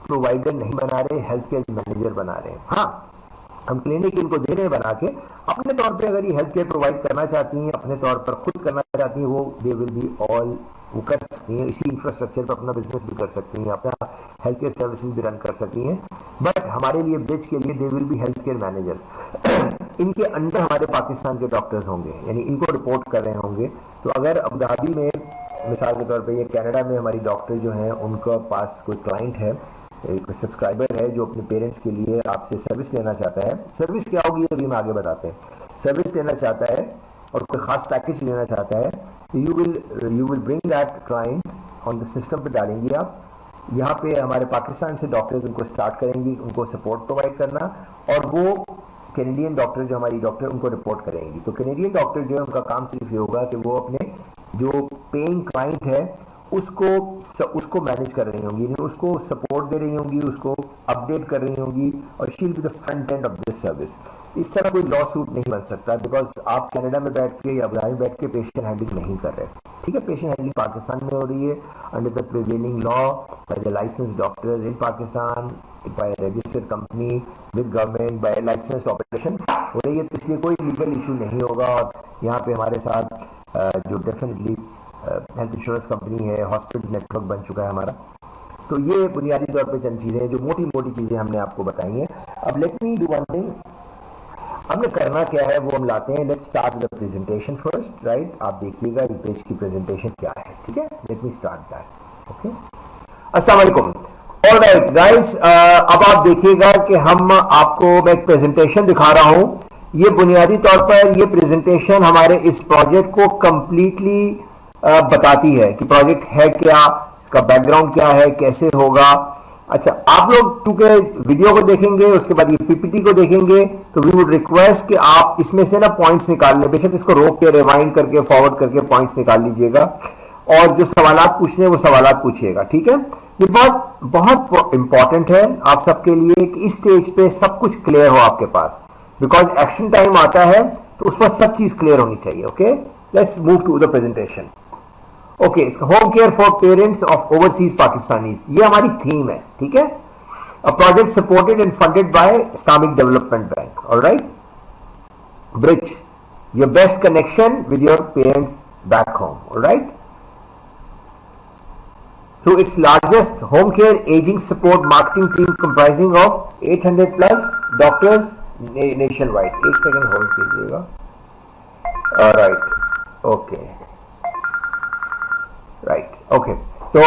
प्रोवाइडर नहीं बना रहे, हेल्थ केयर मैनेजर बना रहे हैं. हाँ, हम क्लिनिक इनको दे रहे हैं बना के. अपने तौर पे अगर ये हेल्थ केयर प्रोवाइड करना चाहती हैं, अपने तौर पर खुद करना चाहती हैं, वो दे विल बी ऑल, वो कर सकती हैं. इसी इंफ्रास्ट्रक्चर पर अपना बिजनेस भी कर सकती हैं, अपना हेल्थ केयर सर्विसेज भी रन कर सकती हैं. बट हमारे लिए ब्रिज के लिए they will be health care managers. इनके अंडर हमारे पाकिस्तान के डॉक्टर्स होंगे, यानी इनको रिपोर्ट कर रहे होंगे. तो अगर अबू धाबी में मिसाल के तौर पर या कनाडा में हमारी डॉक्टर जो हैं उनका पास कोई क्लाइंट है, एक सब्सक्राइबर है जो अपने पेरेंट्स के लिए आपसे सर्विस लेना चाहता है, सर्विस क्या होगी अभी हम आगे बताते हैं, सर्विस लेना चाहता है और कोई खास पैकेज लेना चाहता है, तो you will bring that client on the system पे डालेंगे आप. यहाँ पे हमारे पाकिस्तान से डॉक्टर्स उनको स्टार्ट करेंगी, उनको सपोर्ट प्रोवाइड करना, और वो कैनेडियन डॉक्टर जो हमारी डॉक्टर उनको रिपोर्ट करेंगी. तो कैनेडियन डॉक्टर जो है उनका काम सिर्फ ये होगा कि वो अपने जो पेइंग क्लाइंट है उसको मैनेज कर रही होंगी, यानी उसको सपोर्ट दे रही होंगी, उसको अपडेट कर रही होंगी, और she will be the front end of this service. इस तरह कोई लॉ सूट नहीं बन सकता बिकॉज आप कनाडा में बैठ के या अबू धाबी में बैठ के पेशेंट हैंडलिंग नहीं कर रहे. ठीक है, पेशेंट हैंडलिंग पाकिस्तान में हो रही है under the prevailing law by the licence doctors in Pakistan, by registered company with government, by licence operation हो रही है. तो इसलिए कोई लीगल इशू नहीं होगा. और यहाँ पे हमारे साथ जो डेफिनेटली हेल्थ इंश्योरेंस कंपनी है, हॉस्पिटल नेटवर्क बन चुका है हमारा. तो ये बुनियादी तौर पे चंद चीज़ें हैं जो मोटी मोटी चीज़ें हमने आपको बताई हैं. अब let me do one thing. हमने करना क्या है वो हम लाते हैं. Let's start with the presentation first, right. आप देखिएगा इस पेज की प्रेजेंटेशन क्या है. ठीक है, let me start that. Okay, अस्सलाम वालेकुम. ऑलराइट गाइस, अब आप देखिएगा कि हम आपको मैं एक प्रेजेंटेशन दिखा रहा हूँ. ये बुनियादी तौर पर ये प्रेजेंटेशन हमारे इस प्रोजेक्ट को कंप्लीटली बताती है कि प्रोजेक्ट है क्या, इसका बैकग्राउंड क्या है, कैसे होगा. अच्छा, आप लोग चूंकि वीडियो को देखेंगे उसके बाद ये पीपीटी को देखेंगे, तो वी वुड रिक्वेस्ट कि आप इसमें से ना पॉइंट्स निकाल लें. बेशक इसको रोक के रिवाइंड करके फॉरवर्ड करके पॉइंट्स निकाल लीजिएगा, और जो सवालात पूछने वो सवालात पूछिएगा. ठीक है, ये बहुत बहुत इंपॉर्टेंट है आप सबके लिए कि इस स्टेज पे सब कुछ क्लियर हो आपके पास, बिकॉज एक्शन टाइम आता है तो उस पर सब चीज क्लियर होनी चाहिए. Okay, let's move to the presentation. Okay, home care for parents of overseas Pakistanis, ये हमारी थीम है, ठीक है। A project supported and funded by Islamic Development Bank, alright. Bridge, your best connection with your parents back home, all right? So its largest home care aging support marketing team comprising of 800 plus doctors nationwide. एक second hold कीजिएगा। Alright, okay, right, okay. तो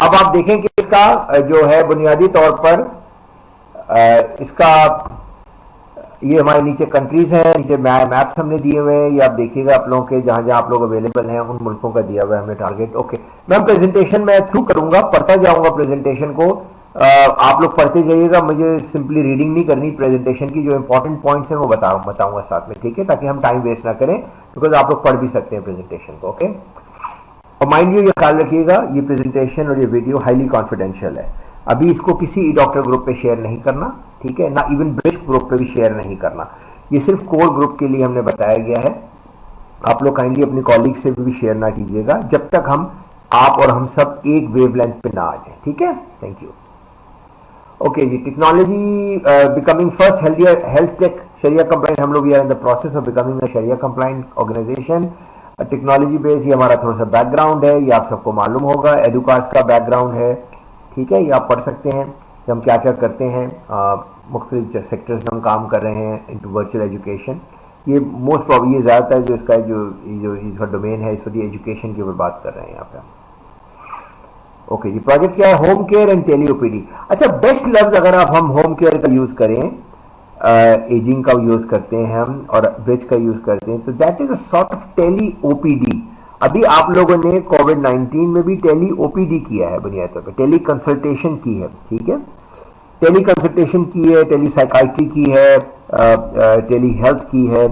अब आप देखें कि इसका जो है बुनियादी तौर पर इसका ये हमारे नीचे कंट्रीज हैं, नीचे मैप्स हमने दिए हुए हैं, ये आप देखिएगा आप लोगों के जहां जहां आप लोग अवेलेबल हैं उन मुल्कों का दिया हुआ है हमने टारगेट। ओके, मैं प्रेजेंटेशन में थ्रू करूंगा, पढ़ता जाऊंगा प्रेजेंटेशन को, आप लोग पढ़ते जाइएगा, मुझे सिंपली रीडिंग नहीं करनी प्रेजेंटेशन की, जो इंपॉर्टेंट पॉइंट्स हैं वो बताऊंगा साथ में, ठीक है, ताकि हम टाइम वेस्ट ना करें, बिकॉज आप लोग पढ़ भी सकते हैं प्रेजेंटेशन को। ओके, और माइंड यू ये ख्याल रखिएगा ये प्रेजेंटेशन और ये वीडियो हाईली कॉन्फिडेंशियल है, अभी इसको किसी डॉक्टर ग्रुप पे शेयर नहीं करना, ठीक है ना, इवन ब्रिज ग्रुप पे भी शेयर नहीं करना, ये सिर्फ कोर ग्रुप के लिए हमने बताया गया है। आप लोग काइंडली अपनी कॉलीग से भी शेयर ना कीजिएगा जब तक आप और हम सब एक वेवलेंथ पे ना आ जाए, ठीक है। Thank you. ओके जी, technology becoming first health tech शरिया कंप्लाइंट, हम लोग we are in the process of becoming a शरिया कंप्लाइंट ऑर्गेनाइजेशन। टेक्नोलॉजी बेस, ये हमारा थोड़ा सा बैकग्राउंड है, ये आप सबको मालूम होगा, एडुकास का बैकग्राउंड है, ठीक है, ये आप पढ़ सकते हैं कि हम क्या क्या करते हैं, मुख्तलिफ सेक्टर्स में हम काम कर रहे हैं इनटू वर्चुअल एजुकेशन। ये मोस्ट प्रॉब्लम, ये ज़्यादातर जो इसका इसका डोमेन है, इस वक्त एजुकेशन के ऊपर बात कर रहे हैं यहाँ पे हम। ओके जी, प्रोजेक्ट क्या है, home care and tele OPD. अच्छा, बेस्ट लफ्ज अगर हम होम केयर का यूज़ करें, एजिंग का यूज़ करते हैं हम और ब्रिज का यूज़ करते हैं, तो that is a sort of tele OPD. अभी आप लोगों ने कोविड-19 में भी टेली ओपीडी किया है, बुनियादी तौर पर टेली कंसल्टेशन की है, ठीक है, टेली कंसल्टेशन की है, टेली साइकाइट्री की है, टेली हेल्थ की है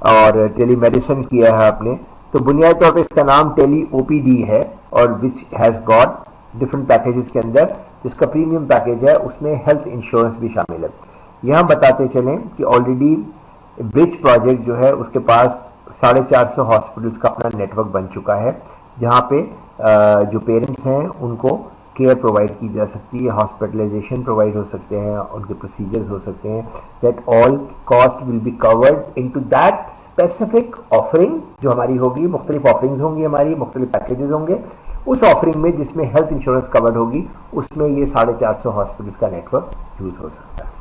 और टेली मेडिसिन किया है आपने, तो बुनियादी तौर पे इसका नाम टेली ओपीडी है और which has got different packages के अंदर, जिसका प्रीमियम पैकेज है उसमें हेल्थ इंश्योरेंस भी शामिल है। यहाँ बताते चलें कि ऑलरेडी ब्रिज प्रोजेक्ट जो है उसके पास 450 हॉस्पिटल्स का अपना नेटवर्क बन चुका है, जहाँ पे जो पेरेंट्स हैं उनको केयर प्रोवाइड की जा सकती है, हॉस्पिटलाइजेशन प्रोवाइड हो सकते हैं, उनके प्रोसीजर्स हो सकते हैं, that all cost will be covered into that specific offering जो हमारी होगी, मुख्तलिफ ऑफरिंग्स होंगी हमारी, मुख्तलिफ पैकेजेस होंगे, उस ऑफरिंग में जिसमें हेल्थ इंश्योरेंस कवर्ड होगी उसमें ये 450 हॉस्पिटल्स का नेटवर्क यूज हो सकता है।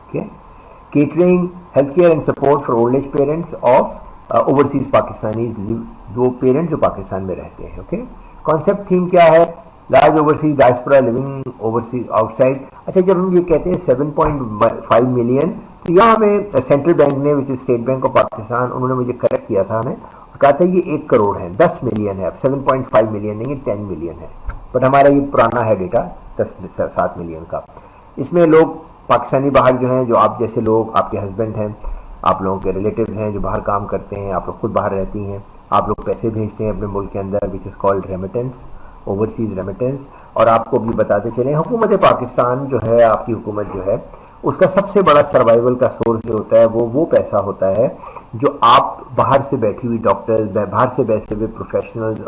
Okay, catering, health care and support for old age parents of overseas Pakistanis, दो पेरेंट्स जो पाकिस्तान में रहते हैं। ओके, कॉन्सेप्ट थीम क्या है, large overseas diaspora living overseas outside. अच्छा, जब हम ये कहते हैं 7.5 मिलियन, तो यहाँ हमें सेंट्रल बैंक ने which is state bank of Pakistan, उन्होंने मुझे करेक्ट किया था, हमें कहा था ये 1 करोड़ है, 10 मिलियन है, अब 7.5 मिलियन नहीं, 10 मिलियन है, बट हमारा ये पुराना है डेटा 7 मिलियन का। इसमें लोग पाकिस्तानी बाहर जो हैं, जो आप जैसे लोग, आपके हस्बैंड हैं, आप लोगों के रिलेटिव्स हैं जो बाहर काम करते हैं, आप लोग खुद बाहर रहती हैं, आप लोग पैसे भेजते हैं अपने मुल्क के अंदर, which is called remittance, overseas remittance. और आपको भी बताते चलें, हुकूमत पाकिस्तान जो है, आपकी हुकूमत जो है, उसका सबसे बड़ा सर्वाइवल का सोर्स जो होता है वो पैसा होता है जो आप बाहर से बैठी हुई डॉक्टर्स, बाहर से बैठे हुए प्रोफेशनल्स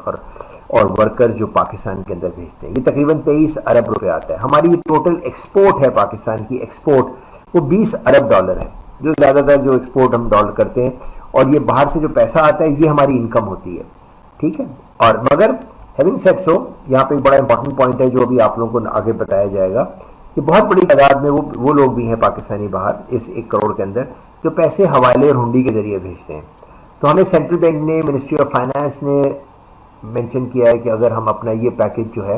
और वर्कर्स जो पाकिस्तान के अंदर भेजते हैं। ये तकरीबन 23 अरब रुपए आता है। हमारी टोटल एक्सपोर्ट है पाकिस्तान की, एक्सपोर्ट वो 20 अरब डॉलर है, जो ज़्यादातर जो एक्सपोर्ट हम डॉलर करते हैं, और ये बाहर से जो पैसा आता है ये हमारी इनकम होती है, ठीक है। और मगर हैविंग सेड सो, यहाँ पे एक बड़ा इंपॉर्टेंट पॉइंट है जो अभी आप लोगों को आगे बताया जाएगा कि बहुत बड़ी तादाद में वो लोग भी हैं पाकिस्तानी बाहर इस 1 करोड़ के अंदर जो पैसे हवाले और हुंडी के जरिए भेजते हैं। तो हमें सेंट्रल बैंक ने, मिनिस्ट्री ऑफ फाइनेंस ने मेंशन किया है कि अगर हम अपना ये पैकेज जो है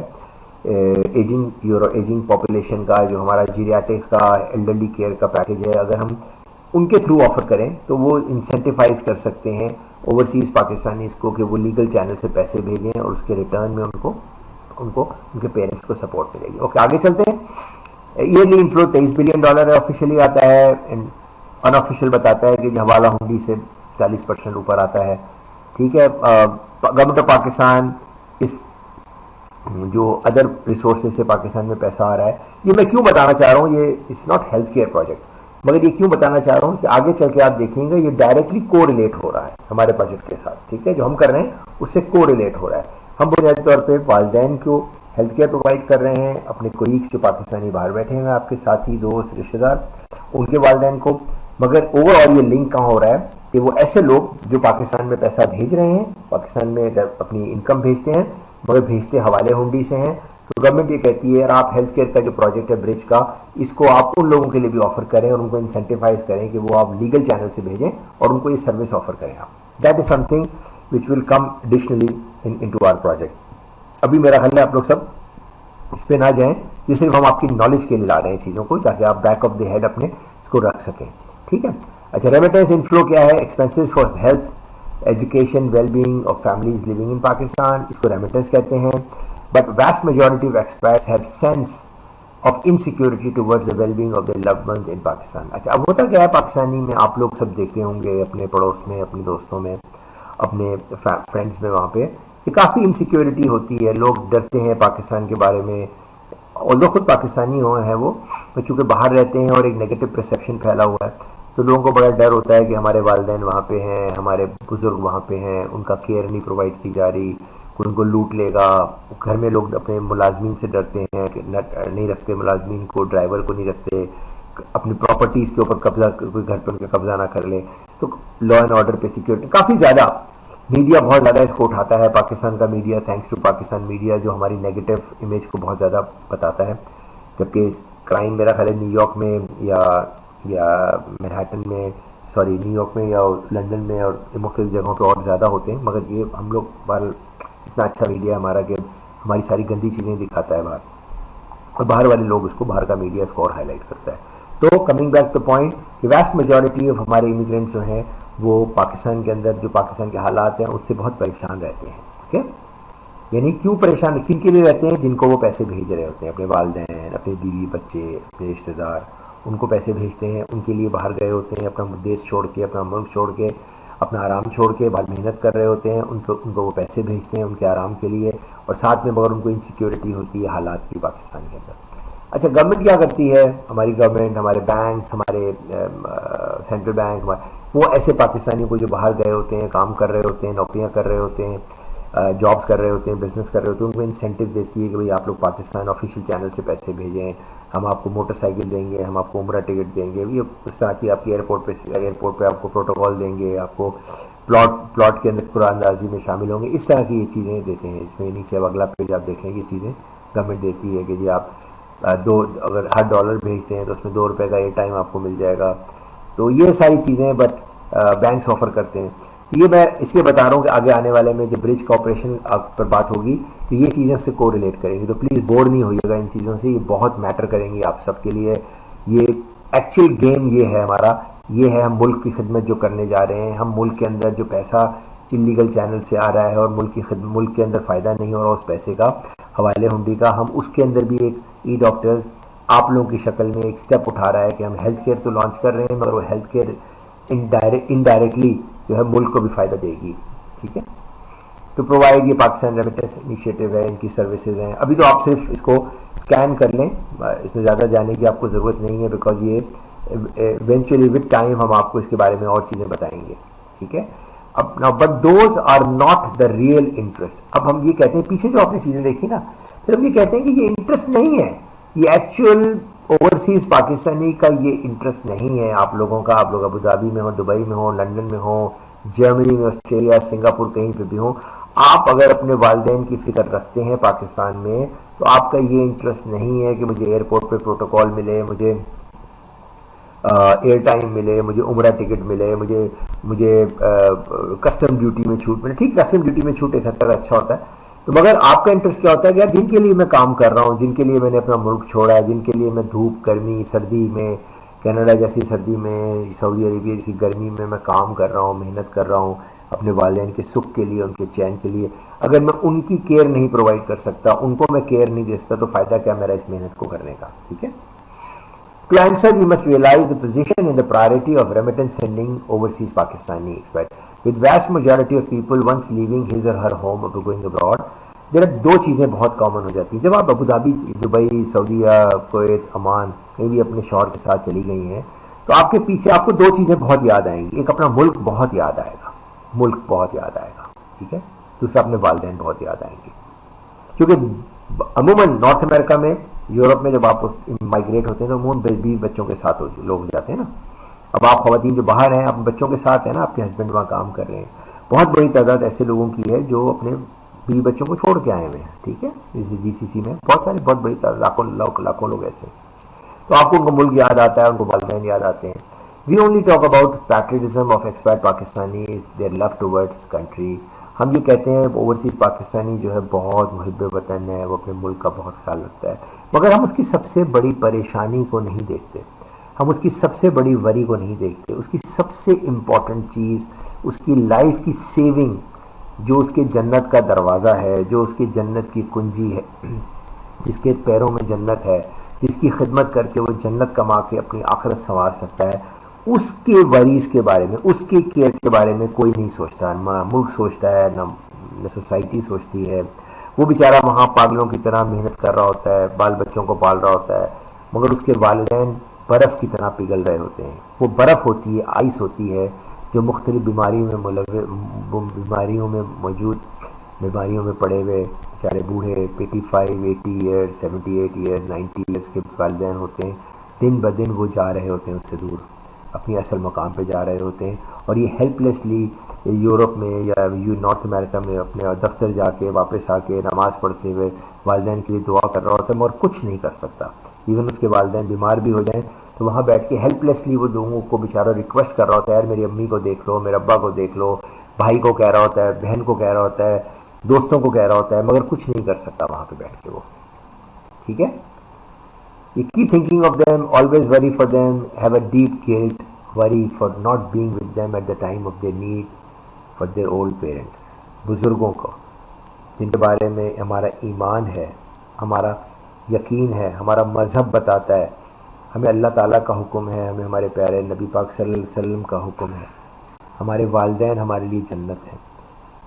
एजिंग पॉपुलेशन का, जो हमारा जीरियाटिक्स का, एल्डरली केयर का पैकेज है, अगर हम उनके थ्रू ऑफर करें तो वो इंसेंटिवाइज कर सकते हैं ओवरसीज़ पाकिस्तानी को कि वो लीगल चैनल से पैसे भेजें और उसके रिटर्न में उनको उनके पेरेंट्स को सपोर्ट मिलेगी। ओके, आगे चलते हैं। ईयरली इनफ्लो 23 बिलियन डॉलर है, ऑफिशियली आता है, एंड अनऑफिशियल बताता है कि हवाला हुंडी से 40% ऊपर आता है, ठीक है। गवर्नमेंट ऑफ पाकिस्तान इस जो अदर रिसोर्सेज से पाकिस्तान में पैसा आ रहा है, ये मैं क्यों बताना चाह रहा हूँ, ये it's not health care project, मगर ये क्यों बताना चाह रहा हूँ कि आगे चल के आप देखेंगे ये डायरेक्टली कोरिलेट हो रहा है हमारे प्रोजेक्ट के साथ, ठीक है, जो हम कर रहे हैं उससे कोरिलेट हो रहा है। हम बुनियादी तौर पे वालिदैन को हेल्थ केयर प्रोवाइड कर रहे हैं, अपने कोलीग्स जो पाकिस्तानी बाहर बैठे हैं आपके साथी दोस्त रिश्तेदार उनके वालिदैन को, मगर ओवरऑल ये लिंक कहाँ हो रहा है कि वो ऐसे लोग जो पाकिस्तान में पैसा भेज रहे हैं, पाकिस्तान में अपनी इनकम भेजते हैं मगर भेजते हवाले हुंडी से हैं, तो गवर्नमेंट ये कहती है यार आप हेल्थ केयर का जो प्रोजेक्ट है ब्रिज का, इसको आप उन लोगों के लिए भी ऑफर करें और उनको इंसेंटिवाइज करें कि वो आप लीगल चैनल से भेजें और उनको ये सर्विस ऑफर करें आप। That is something which will come additionally into our project. अभी मेरा ख्याल है आप लोग सब इस पे ना जाएं, ये सिर्फ हम आपकी नॉलेज के लिए ला रहे हैं चीज़ों को ताकि आप बैक ऑफ द हेड अपने इसको रख सकें, ठीक है। अच्छा, रेमिटेंस इनफ्लो क्या है? Expenses for health education wellbeing of families living in Pakistan, इसको रेमिटेंस कहते हैं। But vast majority of experts have sense of insecurity towards the wellbeing of the loved ones in Pakistan. अच्छा, अब होता क्या है पाकिस्तानी में, आप लोग सब देखते होंगे अपने पड़ोस में, अपने दोस्तों में, अपने फ्रेंड्स में, वहाँ पे कि काफ़ी इनसिक्योरिटी होती है, लोग डरते हैं पाकिस्तान के बारे में, ऑल्दो खुद पाकिस्तानी हो हैं वो, चूँकि बाहर रहते हैं और एक नेगेटिव परसेप्शन फैला हुआ है, तो लोगों को बड़ा डर होता है कि हमारे वालिदैन वहाँ पे हैं, हमारे बुज़ुर्ग वहाँ पे हैं, उनका केयर नहीं प्रोवाइड की जा रही, कोई उनको लूट लेगा। घर में लोग अपने मुलाजमीन से डरते हैं कि नहीं रखते मुलाजमीन को, ड्राइवर को नहीं रखते, अपनी प्रॉपर्टीज़ के ऊपर कब्जा, कोई घर पर उनका कब्जा ना कर ले, तो लॉ एंड ऑर्डर पे सिक्योरिटी काफ़ी ज़्यादा, मीडिया बहुत ज़्यादा इसको उठाता है, पाकिस्तान का media, thanks to Pakistan media, जो हमारी नेगेटिव इमेज को बहुत ज़्यादा बताता है, जबकि क्राइम मेरा ख्याल है न्यूयॉर्क में या मैनहट्टन में, सॉरी न्यूयॉर्क में या लंदन में और मुख्तलिफ जगहों पे और ज़्यादा होते हैं, मगर ये हम लोग बाहर इतना अच्छा मीडिया है हमारा कि हमारी सारी गंदी चीज़ें दिखाता है बाहर, और बाहर वाले लोग उसको, बाहर का मीडिया इसको और हाईलाइट करता है। तो कमिंग बैक टू पॉइंट कि वैस्ट मेजॉरिटी ऑफ हमारे इमिग्रेंट्स जो हैं वो पाकिस्तान के अंदर जो पाकिस्तान के हालात हैं उससे बहुत परेशान रहते हैं, ठीक है। यानी क्यों परेशान, किन के लिए रहते हैं? जिनको वो पैसे भेज रहे होते हैं, अपने वालिदैन, अपने बीवी बच्चे, अपने रिश्तेदार, उनको पैसे भेजते हैं, उनके लिए बाहर गए होते हैं, अपना देश छोड़ के, अपना मुल्क छोड़ के, अपना आराम छोड़ के बाहर मेहनत कर रहे होते हैं, उनको वो पैसे भेजते हैं उनके आराम के लिए, और साथ में मगर उनको इनसिक्योरिटी होती है हालात की पाकिस्तान के अंदर। अच्छा, गवर्नमेंट क्या करती है? हमारी गवर्नमेंट, हमारे बैंक्स, हमारे सेंट्रल बैंक, वो ऐसे पाकिस्तानियों को जो बाहर गए होते हैं, काम कर रहे होते हैं, नौकरियां कर रहे होते हैं, जॉब्स कर रहे होते हैं, बिजनेस कर रहे होते हैं, उनको इंसेंटिव देती है कि भाई आप लोग पाकिस्तान ऑफिशियल चैनल से पैसे भेजें, हम आपको मोटरसाइकिल देंगे, हम आपको उम्रा टिकट देंगे, ये उस तरह की आपकी एयरपोर्ट पे आपको प्रोटोकॉल देंगे, आपको प्लॉट के अंदर कुरानंदाजी में शामिल होंगे, इस तरह की ये चीज़ें देते हैं। इसमें नीचे अब अगला पेज आप देख लें, ये चीज़ें गवर्नमेंट देती है कि जी आप अगर हर डॉलर भेजते हैं तो उसमें ₹2 का एयर टाइम आपको मिल जाएगा। तो ये सारी चीज़ें बट बैंक्स ऑफर करते हैं। तो ये मैं इसलिए बता रहा हूँ कि आगे आने वाले में जब ब्रिज कॉपरेशन पर बात होगी तो ये चीज़ें उससे कोरिलेट करेंगी, तो प्लीज़ बोर नहीं होइएगा इन चीज़ों से, ये बहुत मैटर करेंगी आप सबके लिए। ये एक्चुअल गेम ये है हमारा, ये है हम मुल्क की खिदमत जो करने जा रहे हैं। हम मुल्क के अंदर जो पैसा इलीगल चैनल से आ रहा है और मुल्क के अंदर फ़ायदा नहीं हो रहा उस पैसे का, हवाले हुंडी का, हम उसके अंदर भी एक ई डॉक्टर्स आप लोगों की शक्ल में एक स्टेप उठा रहा है कि हम हेल्थ केयर तो लॉन्च कर रहे हैं, मगर वो हेल्थ केयर इनडायरेक्टली जो है मुल्क को भी फ़ायदा देगी, ठीक है। तो प्रोवाइड, ये पाकिस्तान रेमिटेंस इनिशिएटिव है, इनकी सर्विसेज हैं। अभी तो आप सिर्फ इसको स्कैन कर लें, इसमें ज़्यादा जाने की आपको ज़रूरत नहीं है, बिकॉज ये इवेंचुअली विद टाइम हम आपको इसके बारे में और चीज़ें बताएंगे, ठीक है। अब now but those are not the real interest. अब हम ये कहते हैं, पीछे जो आपने चीज़ें देखी ना, फिर हम ये कहते हैं कि ये इंटरेस्ट नहीं है, ये एक्चुअल ओवरसीज पाकिस्तानी का ये इंटरेस्ट नहीं है आप लोगों का। आप लोग अबू धाबी में हो, दुबई में हो, लंदन में हो, जर्मनी में, ऑस्ट्रेलिया, सिंगापुर, कहीं पे भी हो, आप अगर अपने वालिदैन की फिक्र रखते हैं पाकिस्तान में, तो आपका ये इंटरेस्ट नहीं है कि मुझे एयरपोर्ट पे प्रोटोकॉल मिले, मुझे एयर टाइम मिले, मुझे उम्रा टिकट मिले, मुझे कस्टम ड्यूटी में छूट मिले। ठीक, कस्टम ड्यूटी में छूट एक हद तक अच्छा होता है, तो मगर आपका इंटरेस्ट क्या होता है कि यार जिनके लिए मैं काम कर रहा हूँ, जिनके लिए मैंने अपना मुल्क छोड़ा है, जिनके लिए मैं धूप, गर्मी, सर्दी में, कनाडा जैसी सर्दी में, सऊदी अरेबिया जैसी गर्मी में मैं काम कर रहा हूँ, मेहनत कर रहा हूँ अपने वालिदैन के सुख के लिए, उनके चैन के लिए, अगर मैं उनकी केयर नहीं प्रोवाइड कर सकता, उनको मैं केयर नहीं दे सकता, तो फ़ायदा क्या मेरा इस मेहनत को करने का, ठीक है। To answer, we must realize the position and the priority of remittance sending overseas Pakistani expert. With vast majority of people once leaving his or her home or going abroad, there are दो चीज़ें बहुत common हो जाती हैं। जब आप Abu Dhabi, Dubai, सऊदीया, Kuwait, अमान कहीं भी अपने शौहर के साथ चली गई हैं, तो आपके पीछे आपको दो चीज़ें बहुत याद आएंगी। एक अपना मुल्क बहुत याद आएगा, मुल्क बहुत याद आएगा, ठीक है। दूसरा अपने वालिदैन बहुत याद आएंगे, क्योंकि अमूमन नॉर्थ अमेरिका में, यूरोप में जब आप माइग्रेट होते हैं तो अमूमन बीवी बच्चों के साथ लोग जाते हैं ना। अब आप खवातीन जो बाहर हैं, आप बच्चों के साथ हैं ना, आपके हस्बैंड वहाँ काम कर रहे हैं। बहुत बड़ी तादाद ऐसे लोगों की है जो अपने बीवी बच्चों को छोड़ के आए हुए हैं, ठीक है। जैसे जीसीसी में बहुत बड़ी तादाद, लाखों लोग ऐसे। तो आपको उनका मुल्क याद आता है, उनको वालिदैन याद आते हैं। We only talk about patriotism of expat Pakistanis, their love towards country. हम ये कहते हैं ओवरसीज पाकिस्तानी जो है बहुत मुहिब वतन है, वो अपने मुल्क का बहुत ख्याल रखता है, मगर हम उसकी सबसे बड़ी परेशानी को नहीं देखते, हम उसकी सबसे बड़ी वरी को नहीं देखते। उसकी सबसे इम्पॉर्टेंट चीज़ उसकी लाइफ की सेविंग, जो उसके जन्नत का दरवाज़ा है, जो उसकी जन्नत की कुंजी है, जिसके पैरों में जन्नत है, जिसकी खिदमत करके वो जन्नत कमा के अपनी आखिरत संवार सकता है, उसके वरीज के बारे में, उसके केयर के बारे में कोई नहीं सोचता। ना मुल्क सोचता है, ना सोसाइटी सोचती है। वो बेचारा वहाँ पागलों की तरह मेहनत कर रहा होता है, बाल बच्चों को पाल रहा होता है, मगर उसके वालिदैन बर्फ़ की तरह पिघल रहे होते हैं। वो बर्फ़ होती है, आइस होती है, जो मुख्तलिफ बीमारियों में मौजूद, बीमारियों में पड़े हुए बेचारे बूढ़े 85, 80 ईयर्स, 78 ईयर्स, 90 ईयर्स के वालिदैन होते हैं। दिन ब दिन वो जा रहे होते हैं उससे दूर, अपनी असल मकाम पे जा रहे होते हैं, और ये हेल्पलेसली यूरोप में या नॉर्थ अमेरिका में अपने दफ्तर जाके वापस आके नमाज़ पढ़ते हुए वालिदैन के लिए दुआ कर रहा होता है, मगर कुछ नहीं कर सकता। इवन उसके वालिदैन बीमार भी हो जाएं तो वहाँ बैठ के हेल्पलेसली वो लोगों को बेचारा रिक्वेस्ट कर रहा होता है, यार मेरी अम्मी को देख लो, मेरे अब्बा को देख लो, भाई को कह रहा होता है, बहन को कह रहा होता है, दोस्तों को कह रहा होता है, मगर कुछ नहीं कर सकता वहाँ पे बैठ के वो, ठीक है। You keep thinking of them, always worry for them, have a deep guilt, worry for not being with them at the time of their need, for their old parents, बुज़ुर्गों को जिनके बारे में हमारा ईमान है, हमारा यकीन है, हमारा मज़हब बताता है, हमें अल्लाह ताला का हुक्म है, हमें हमारे प्यारे नबी पाक सल्लल्लाहु अलैहि वसल्लम का हुक्म है। हमारे वालिदैन हमारे लिए जन्नत है।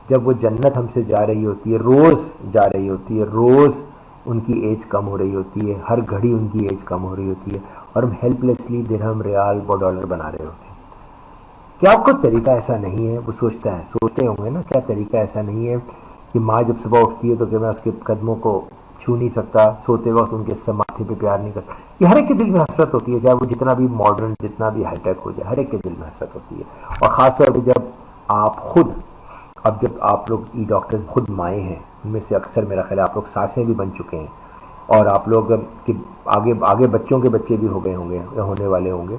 जब वो जन्नत हमसे जा रही होती है, रोज़ जा रही होती है, रोज़ उनकी एज कम हो रही होती है, हर घड़ी उनकी एज कम हो रही होती है, और हम हेल्पलेसली दिरहम, रियाल व डॉलर बना रहे होते हैं। क्या आपको तरीका ऐसा नहीं है? वो सोचता है, सोचते होंगे ना, क्या तरीका ऐसा नहीं है कि माँ जब सुबह उठती है तो क्या मैं उसके कदमों को छू नहीं सकता, सोते वक्त उनके माथे पे प्यार नहीं करता? ये हर एक के दिल में हसरत होती है, चाहे वो जितना भी मॉडर्न, जितना भी हाईटेक हो जाए, हर एक के दिल में हसरत होती है। और ख़ासतौर पर जब आप खुद, अब जब आप लोग ई डॉक्टर्स खुद माएँ हैं, उनमें से अक्सर मेरा ख्याल है आप लोग सासें भी बन चुके हैं, और आप लोग कि आगे बच्चों के बच्चे भी हो गए होंगे या होने वाले होंगे,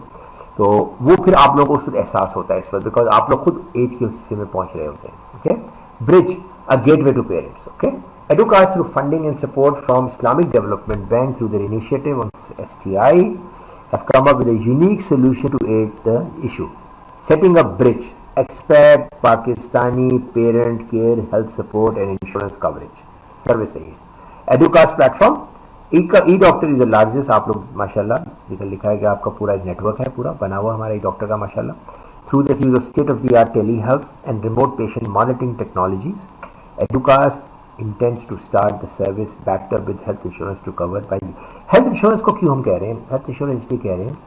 तो वो फिर आप लोगों को उस वक्त एहसास होता है इस वक्त, बिकॉज आप लोग खुद एज के हिस्से में पहुंच रहे होते हैं। Okay, bridge a gateway to parents. Okay, Educast through funding and support from Islamic Development Bank through their initiative on STI have come up with a unique solution to aid the issue, setting up bridge, expat Pakistani parent care, health support and insurance coverage service है ये। Educast platform, e-doctor is the largest, आप लोग माशाल्लाह लिखा है कि आपका पूरा नेटवर्क है, पूरा बना हुआ हमारा ई-डॉक्टर का माशाल्लाह। Through this use of state of the art tele health and remote patient monitoring technologies, Educast intends to start the service backed up with health insurance to cover by health insurance। को क्यों हम कह रहे हैं health insurance? इसलिए कह रहे हैं,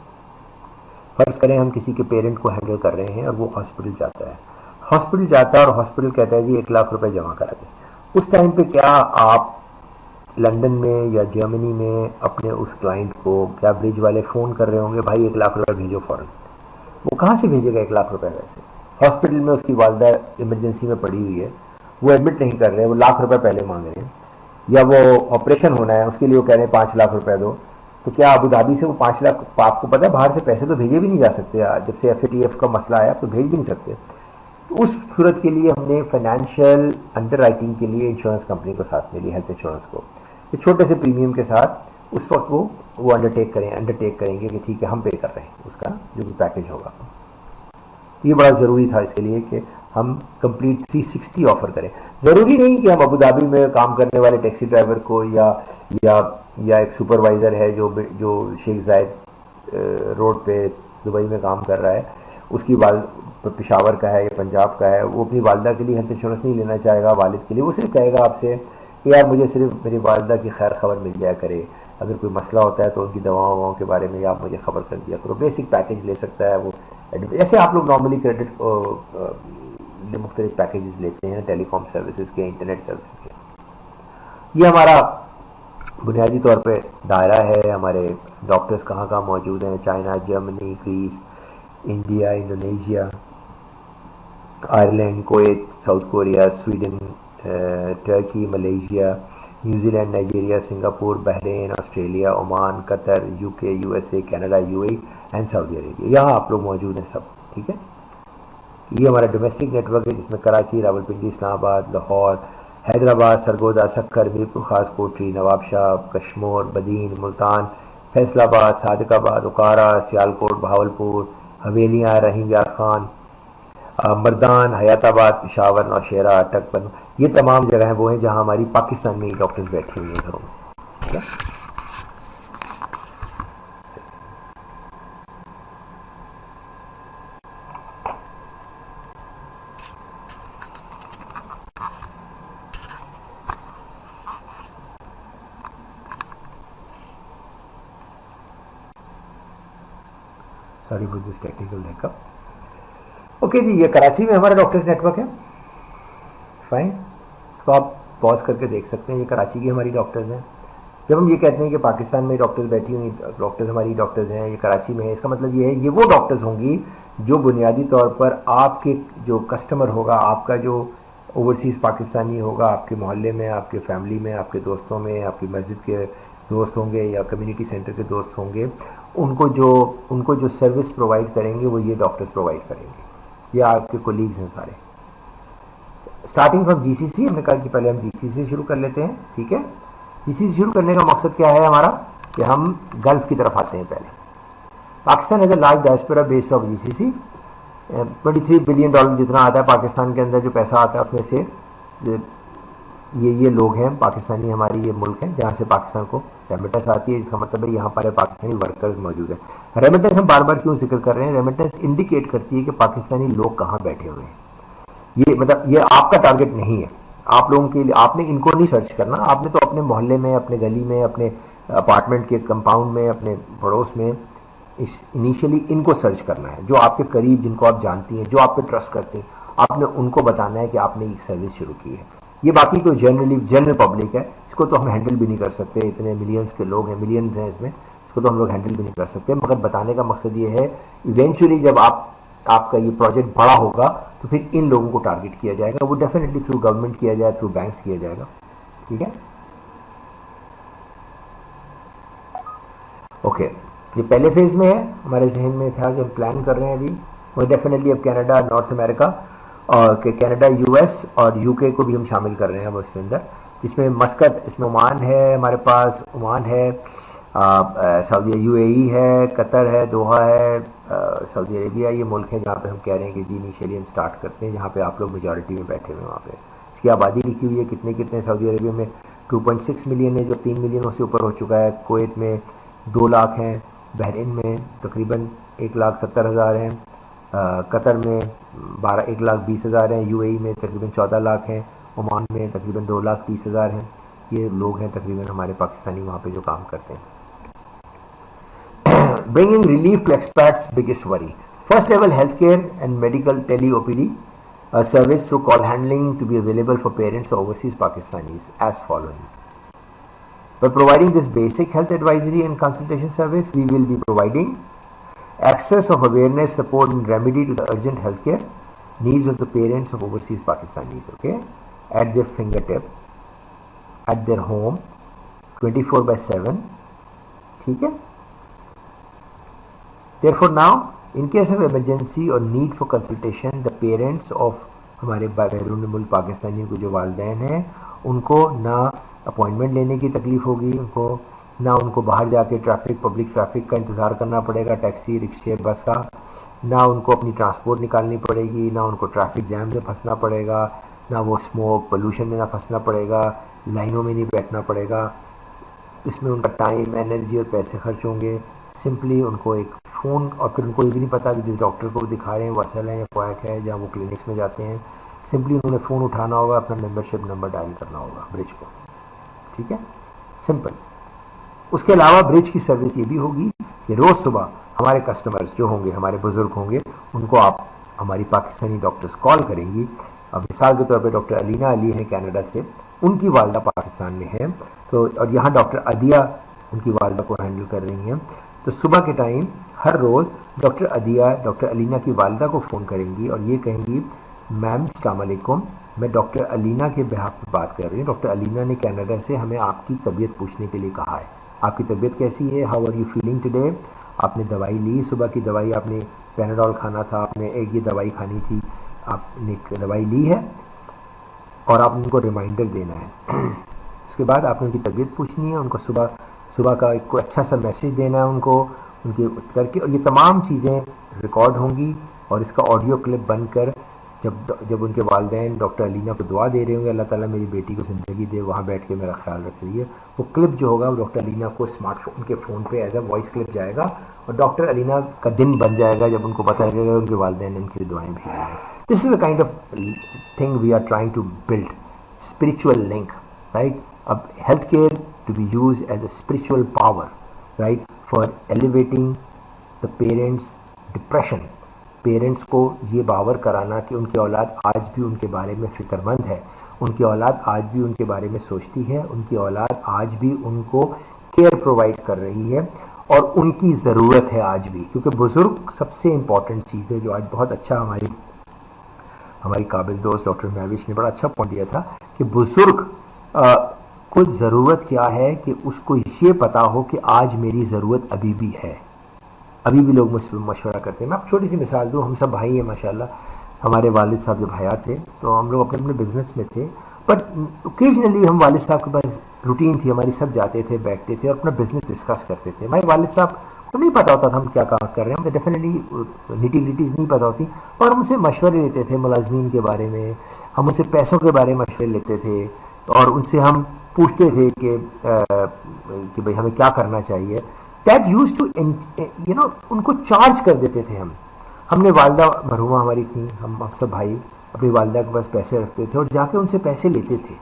फर्ज करें हम किसी के पेरेंट को हैंडल कर रहे हैं और वो हॉस्पिटल जाता है, और हॉस्पिटल कहता है जी 1 लाख रुपए जमा करा दें। उस टाइम पे क्या आप लंदन में या जर्मनी में अपने उस क्लाइंट को, क्या ब्रिज वाले फ़ोन कर रहे होंगे, भाई 1 लाख रुपए भेजो फ़ौरन? वो कहाँ से भेजेगा 1 लाख रुपए? वैसे हॉस्पिटल में उसकी वालदा इमरजेंसी में पड़ी हुई है, वो एडमिट नहीं कर रहे हैं, वो लाख रुपए पहले मांग रहे हैं, या वो ऑपरेशन होना है उसके लिए वो कह रहे हैं 5 लाख रुपए दो, तो क्या अबू धाबी से वो 5 लाख, आपको पता है बाहर से पैसे तो भेजे भी नहीं जा सकते, जब से FATF का मसला आया तो भेज भी नहीं सकते। तो उस सूरत के लिए हमने फाइनेंशियल अंडर राइटिंग के लिए इंश्योरेंस कंपनी को साथ में लिया, हेल्थ इंश्योरेंस को, तो छोटे से प्रीमियम के साथ उस वक्त वो अंडरटेक करेंगे कि ठीक है हम पे कर रहे हैं उसका जो भी पैकेज होगा। ये बड़ा ज़रूरी था इसके लिए कि हम कंप्लीट 360 ऑफर करें। ज़रूरी नहीं कि हम अबू धाबी में काम करने वाले टैक्सी ड्राइवर को या एक सुपरवाइज़र है जो शेख जायद रोड पे दुबई में काम कर रहा है, उसकी पेशावर का है या पंजाब का है, वो अपनी वालदा के लिए हेल्थ इंश्योरेंस नहीं लेना चाहेगा, वालिद के लिए। वो सिर्फ कहेगा आपसे कि यार मुझे सिर्फ मेरी वालदा की खैर खबर मिल जाया करे, अगर कोई मसला होता है तो उनकी दवाओं के बारे में आप मुझे ख़बर कर दिया करो। बेसिक पैकेज ले सकता है वो, जैसे आप लोग नॉर्मली क्रेडिट मुख्तलिफ पैकेजेस लेते हैं टेलीकॉम सर्विसेज के, इंटरनेट सर्विसेज के। ये हमारा बुनियादी तौर पे दायरा है। हमारे डॉक्टर्स कहाँ कहाँ मौजूद हैं, China, Germany, Greece, India, Indonesia, Ireland, Kuwait, South Korea, Sweden, Turkey, Malaysia, New Zealand, Nigeria, Singapore, Bahrain, Australia, Oman, Qatar, UK, USA, Canada, UAE and Saudi Arabia. यहाँ आप लोग मौजूद हैं सब, ठीक है। ये हमारा डोमेस्टिक नेटवर्क है जिसमें कराची, रावलपिंडी, इस्लामाबाद, लाहौर, हैदराबाद, सरगोदा, सक्कर, मीरपुर खास, कोटरी, नवाबशाह, कश्मीर, बदीन, मुल्तान, फैसलाबाद, सादिकाबाद, उकारा, सियालकोट, बहावलपुर, हवेलियाँ, रहीम यार खान, मर्दान, हयाताबाद, पेशावर, नौशेरा, अटक, बन, ये तमाम जगह वो हैं जहाँ हमारी पाकिस्तान में डॉक्टर्स बैठे हुए हैं घरों में, ठीक है। Sorry for this technical hiccup. Okay ji, ये कराची में हमारा डॉक्टर्स नेटवर्क है। फाइन, इसको आप पॉज करके देख सकते हैं। ये कराची की हमारी डॉक्टर्स हैं। जब हम ये कहते हैं कि पाकिस्तान में डॉक्टर्स बैठी हुई डॉक्टर्स हमारी डॉक्टर्स हैं, ये कराची में है, इसका मतलब ये है ये वो डॉक्टर्स होंगी जो बुनियादी तौर पर आपके जो कस्टमर होगा, आपका जो ओवरसीज़ पाकिस्तानी होगा, आपके मोहल्ले में, आपके फैमिली में, आपके दोस्तों में, आपकी मस्जिद के दोस्त होंगे या कम्युनिटी सेंटर के दोस्त होंगे, उनको जो सर्विस प्रोवाइड करेंगे वो ये डॉक्टर्स प्रोवाइड करेंगे। ये आपके कोलीग्स हैं सारे। स्टार्टिंग फ्रॉम जीसीसी, हमने कहा कि पहले हम जीसीसी से शुरू कर लेते हैं, ठीक है। जीसीसी शुरू करने का मकसद क्या है हमारा, कि हम गल्फ़ की तरफ आते हैं पहले। Pakistan as a large diaspora based of GCC, 23 billion dollar जितना आता है पाकिस्तान के अंदर जो पैसा आता है उसमें से ये लोग हैं पाकिस्तानी, हमारी ये मुल्क है जहाँ से पाकिस्तान को रेमिटेंस आती है, जिसका मतलब है यहाँ पर पाकिस्तानी वर्कर्स मौजूद हैं। रेमिटेंस हम बार बार क्यों जिक्र कर रहे हैं, रेमिटेंस इंडिकेट करती है कि पाकिस्तानी लोग कहाँ बैठे हुए हैं। ये मतलब ये आपका टारगेट नहीं है, आप लोगों के लिए आपने इनको नहीं सर्च करना, आपने तो अपने मोहल्ले में, अपने गली में, अपने अपार्टमेंट के कंपाउंड में, अपने पड़ोस में इनिशियली इनको सर्च करना है, जो आपके करीब, जिनको आप जानती हैं, जो आप पे ट्रस्ट करते हैं, आपने उनको बताना है कि आपने एक सर्विस शुरू की है। ये बाकी तो जनरल पब्लिक है, इसको तो हम हैंडल भी नहीं कर सकते, इतने मिलियंस के लोग हैं, मिलियंस हैं इसमें, इसको तो हम लोग हैंडल भी नहीं कर सकते। मगर बताने का मकसद ये है, इवेंचुअली जब आपका ये प्रोजेक्ट बड़ा होगा तो फिर इन लोगों को टारगेट किया जाएगा। वो डेफिनेटली थ्रू गवर्नमेंट किया जाए, थ्रू बैंक्स किया जाएगा, ठीक है। ओके, ये पहले फेज़ में है, हमारे जहन में था कि हम प्लान कर रहे हैं अभी, वो डेफिनेटली अब कनाडा, नॉर्थ अमेरिका और कनाडा, यूएस और यूके को भी हम शामिल कर रहे हैं अब उसके अंदर, जिसमें मस्कत, इसमें ओमान है हमारे पास, ओमान है, सऊदी यूएई है, कतर है, दोहा है, सऊदी अरेबिया, ये मुल्क है जहाँ पे हम कह रहे हैं कि जी इनिशियली हम स्टार्ट करते हैं, जहाँ पे आप लोग मेजॉरिटी में बैठे हुए हैं। वहाँ पे इसकी आबादी लिखी हुई है, कितने सऊदी अरेबिया में 2.6 मिलियन है, जो 3 मिलियन से ऊपर हो चुका है। कुवैत में 2 लाख हैं, बहरीन में तकरीबन 1,70,000 हैं, कतर में 1,20,000 हैं, यूएई में तकरीबन 14 लाख हैं, ओमान में तकरीबन 2,30,000 हैं। ये लोग हैं तकरीबन हमारे पाकिस्तानी वहाँ पे जो काम करते हैं। Bringing relief to expats' biggest worry. First level healthcare and medical tele-OPD service through call handling to be available for parents of overseas Pakistanis as following. By providing this basic health advisory and consultation service, we will be providing access of awareness, support and remedy to the urgent healthcare needs of the parents of overseas Pakistanis, okay, at their fingertip, at their home, 24/7, ठीक है। Therefore now, in case of emergency or need for consultation, the parents of हमारे बैरून मुल्क पाकिस्तानियों के जो वालिदैन हैं, उनको ना अपॉइंटमेंट लेने की तकलीफ़ होगी, उनको ना उनको बाहर जाके पब्लिक ट्रैफिक का इंतज़ार करना पड़ेगा, टैक्सी, रिक्शे, बस का, ना उनको अपनी ट्रांसपोर्ट निकालनी पड़ेगी, ना उनको ट्रैफिक जैम में फंसना पड़ेगा, ना वो स्मोक पोल्यूशन में ना फंसना पड़ेगा, लाइनों में नहीं बैठना पड़ेगा। इसमें उनका टाइम, एनर्जी और पैसे खर्च होंगे। सिंपली उनको एक फ़ोन, और फिर उनको ये भी नहीं पता कि जिस डॉक्टर को दिखा रहे हैं वो असल है या क्वैक है, जहाँ वो क्लिनिक्स में जाते हैं। सिंपली उन्होंने फ़ोन उठाना होगा, अपना मेंबरशिप नंबर डायल करना होगा ब्रिज को, ठीक है, सिंपल। उसके अलावा ब्रिज की सर्विस ये भी होगी कि रोज़ सुबह हमारे कस्टमर्स जो होंगे, हमारे बुज़ुर्ग होंगे, उनको आप हमारी पाकिस्तानी डॉक्टर्स कॉल करेंगी। अब मिसाल के तौर पे डॉक्टर अलीना अली हैं कनाडा से, उनकी वालदा पाकिस्तान में है, तो और यहाँ डॉक्टर अदिया उनकी वालदा को हैंडल कर रही हैं। तो सुबह के टाइम हर रोज़ डॉक्टर अदिया डॉक्टर अलीना की वालदा को फ़ोन करेंगी और ये कहेंगी, मैम अस्सलाम वालेकुम, मैं डॉक्टर अलीना के बिहाफ पे बात कर रही हूँ। डॉक्टर अलीना ने कनाडा से हमें आपकी तबीयत पूछने के लिए कहा है। आपकी तबीयत कैसी है? How are you feeling today? आपने दवाई ली? सुबह की दवाई आपने पैनाडोल खाना था, आपने एक ये दवाई खानी थी, आपने दवाई ली है? और आप उनको रिमाइंडर देना है। इसके बाद आपने उनकी तबीयत पूछनी है, उनको सुबह का एक अच्छा सा मैसेज देना है उनको उनके करके, और ये तमाम चीज़ें रिकॉर्ड होंगी और इसका ऑडियो क्लिप बनकर जब उनके वालिदैन डॉक्टर अलीना को दुआ दे रहे होंगे, अल्लाह ताला मेरी बेटी को ज़िंदगी दे, वहाँ बैठ के मेरा ख्याल रख रही है, वो क्लिप जो होगा वो डॉक्टर अलीना को स्मार्टफोन उनके फ़ोन पे एज अ वॉइस क्लिप जाएगा और डॉक्टर अलीना का दिन बन जाएगा जब उनको पता लगेगा उनके वालिदैन ने उनकी दुआएँ भेजी हैं। This is a kind of thing we are trying to build, spiritual link, right? अब health care to be use as a spiritual power, right, for elevating the parents depression. Parents को ये बावर कराना कि उनकी औलाद आज भी उनके बारे में फ़िक्रमंद है, उनकी औलाद आज भी उनके बारे में सोचती है, उनकी औलाद आज भी उनको केयर प्रोवाइड कर रही है और उनकी ज़रूरत है आज भी, क्योंकि बुज़ुर्ग सबसे इम्पॉर्टेंट चीज़ है। जो आज बहुत अच्छा हमारी काबिल दोस्त डॉक्टर महविश ने बड़ा अच्छा पॉइंट दिया था कि बुज़ुर्ग को ज़रूरत क्या है कि उसको ये पता हो कि आज मेरी ज़रूरत अभी भी है। अभी भी लोग मुझसे मशवरा करते हैं। मैं आप छोटी सी मिसाल दूँ, हम सब भाई हैं माशाल्लाह। हमारे वालिद साहब जब हयात थे तो हम लोग अपने अपने बिज़नेस में थे, बट ओकेजनली हम वालिद साहब के पास रूटीन थी हमारी, सब जाते थे, बैठते थे और अपना बिज़नेस डिस्कस करते थे। हमारे वालिद साहब को नहीं पता होता था हम क्या काम कर रहे हैं, तो डेफिनेटली निटी ग्रिटीज़ नहीं पता होती, और हमसे मशवरे लेते थे मुलाजमीन के बारे में, हम उनसे पैसों के बारे में मशवरे लेते थे और उनसे हम पूछते थे कि भाई हमें क्या करना चाहिए। दैट यूज टू उनको चार्ज कर देते थे हमने वालदा मरहुमा हमारी थी, हम सब भाई अपनी वालदा के पास पैसे रखते थे और जाके उनसे पैसे लेते थे।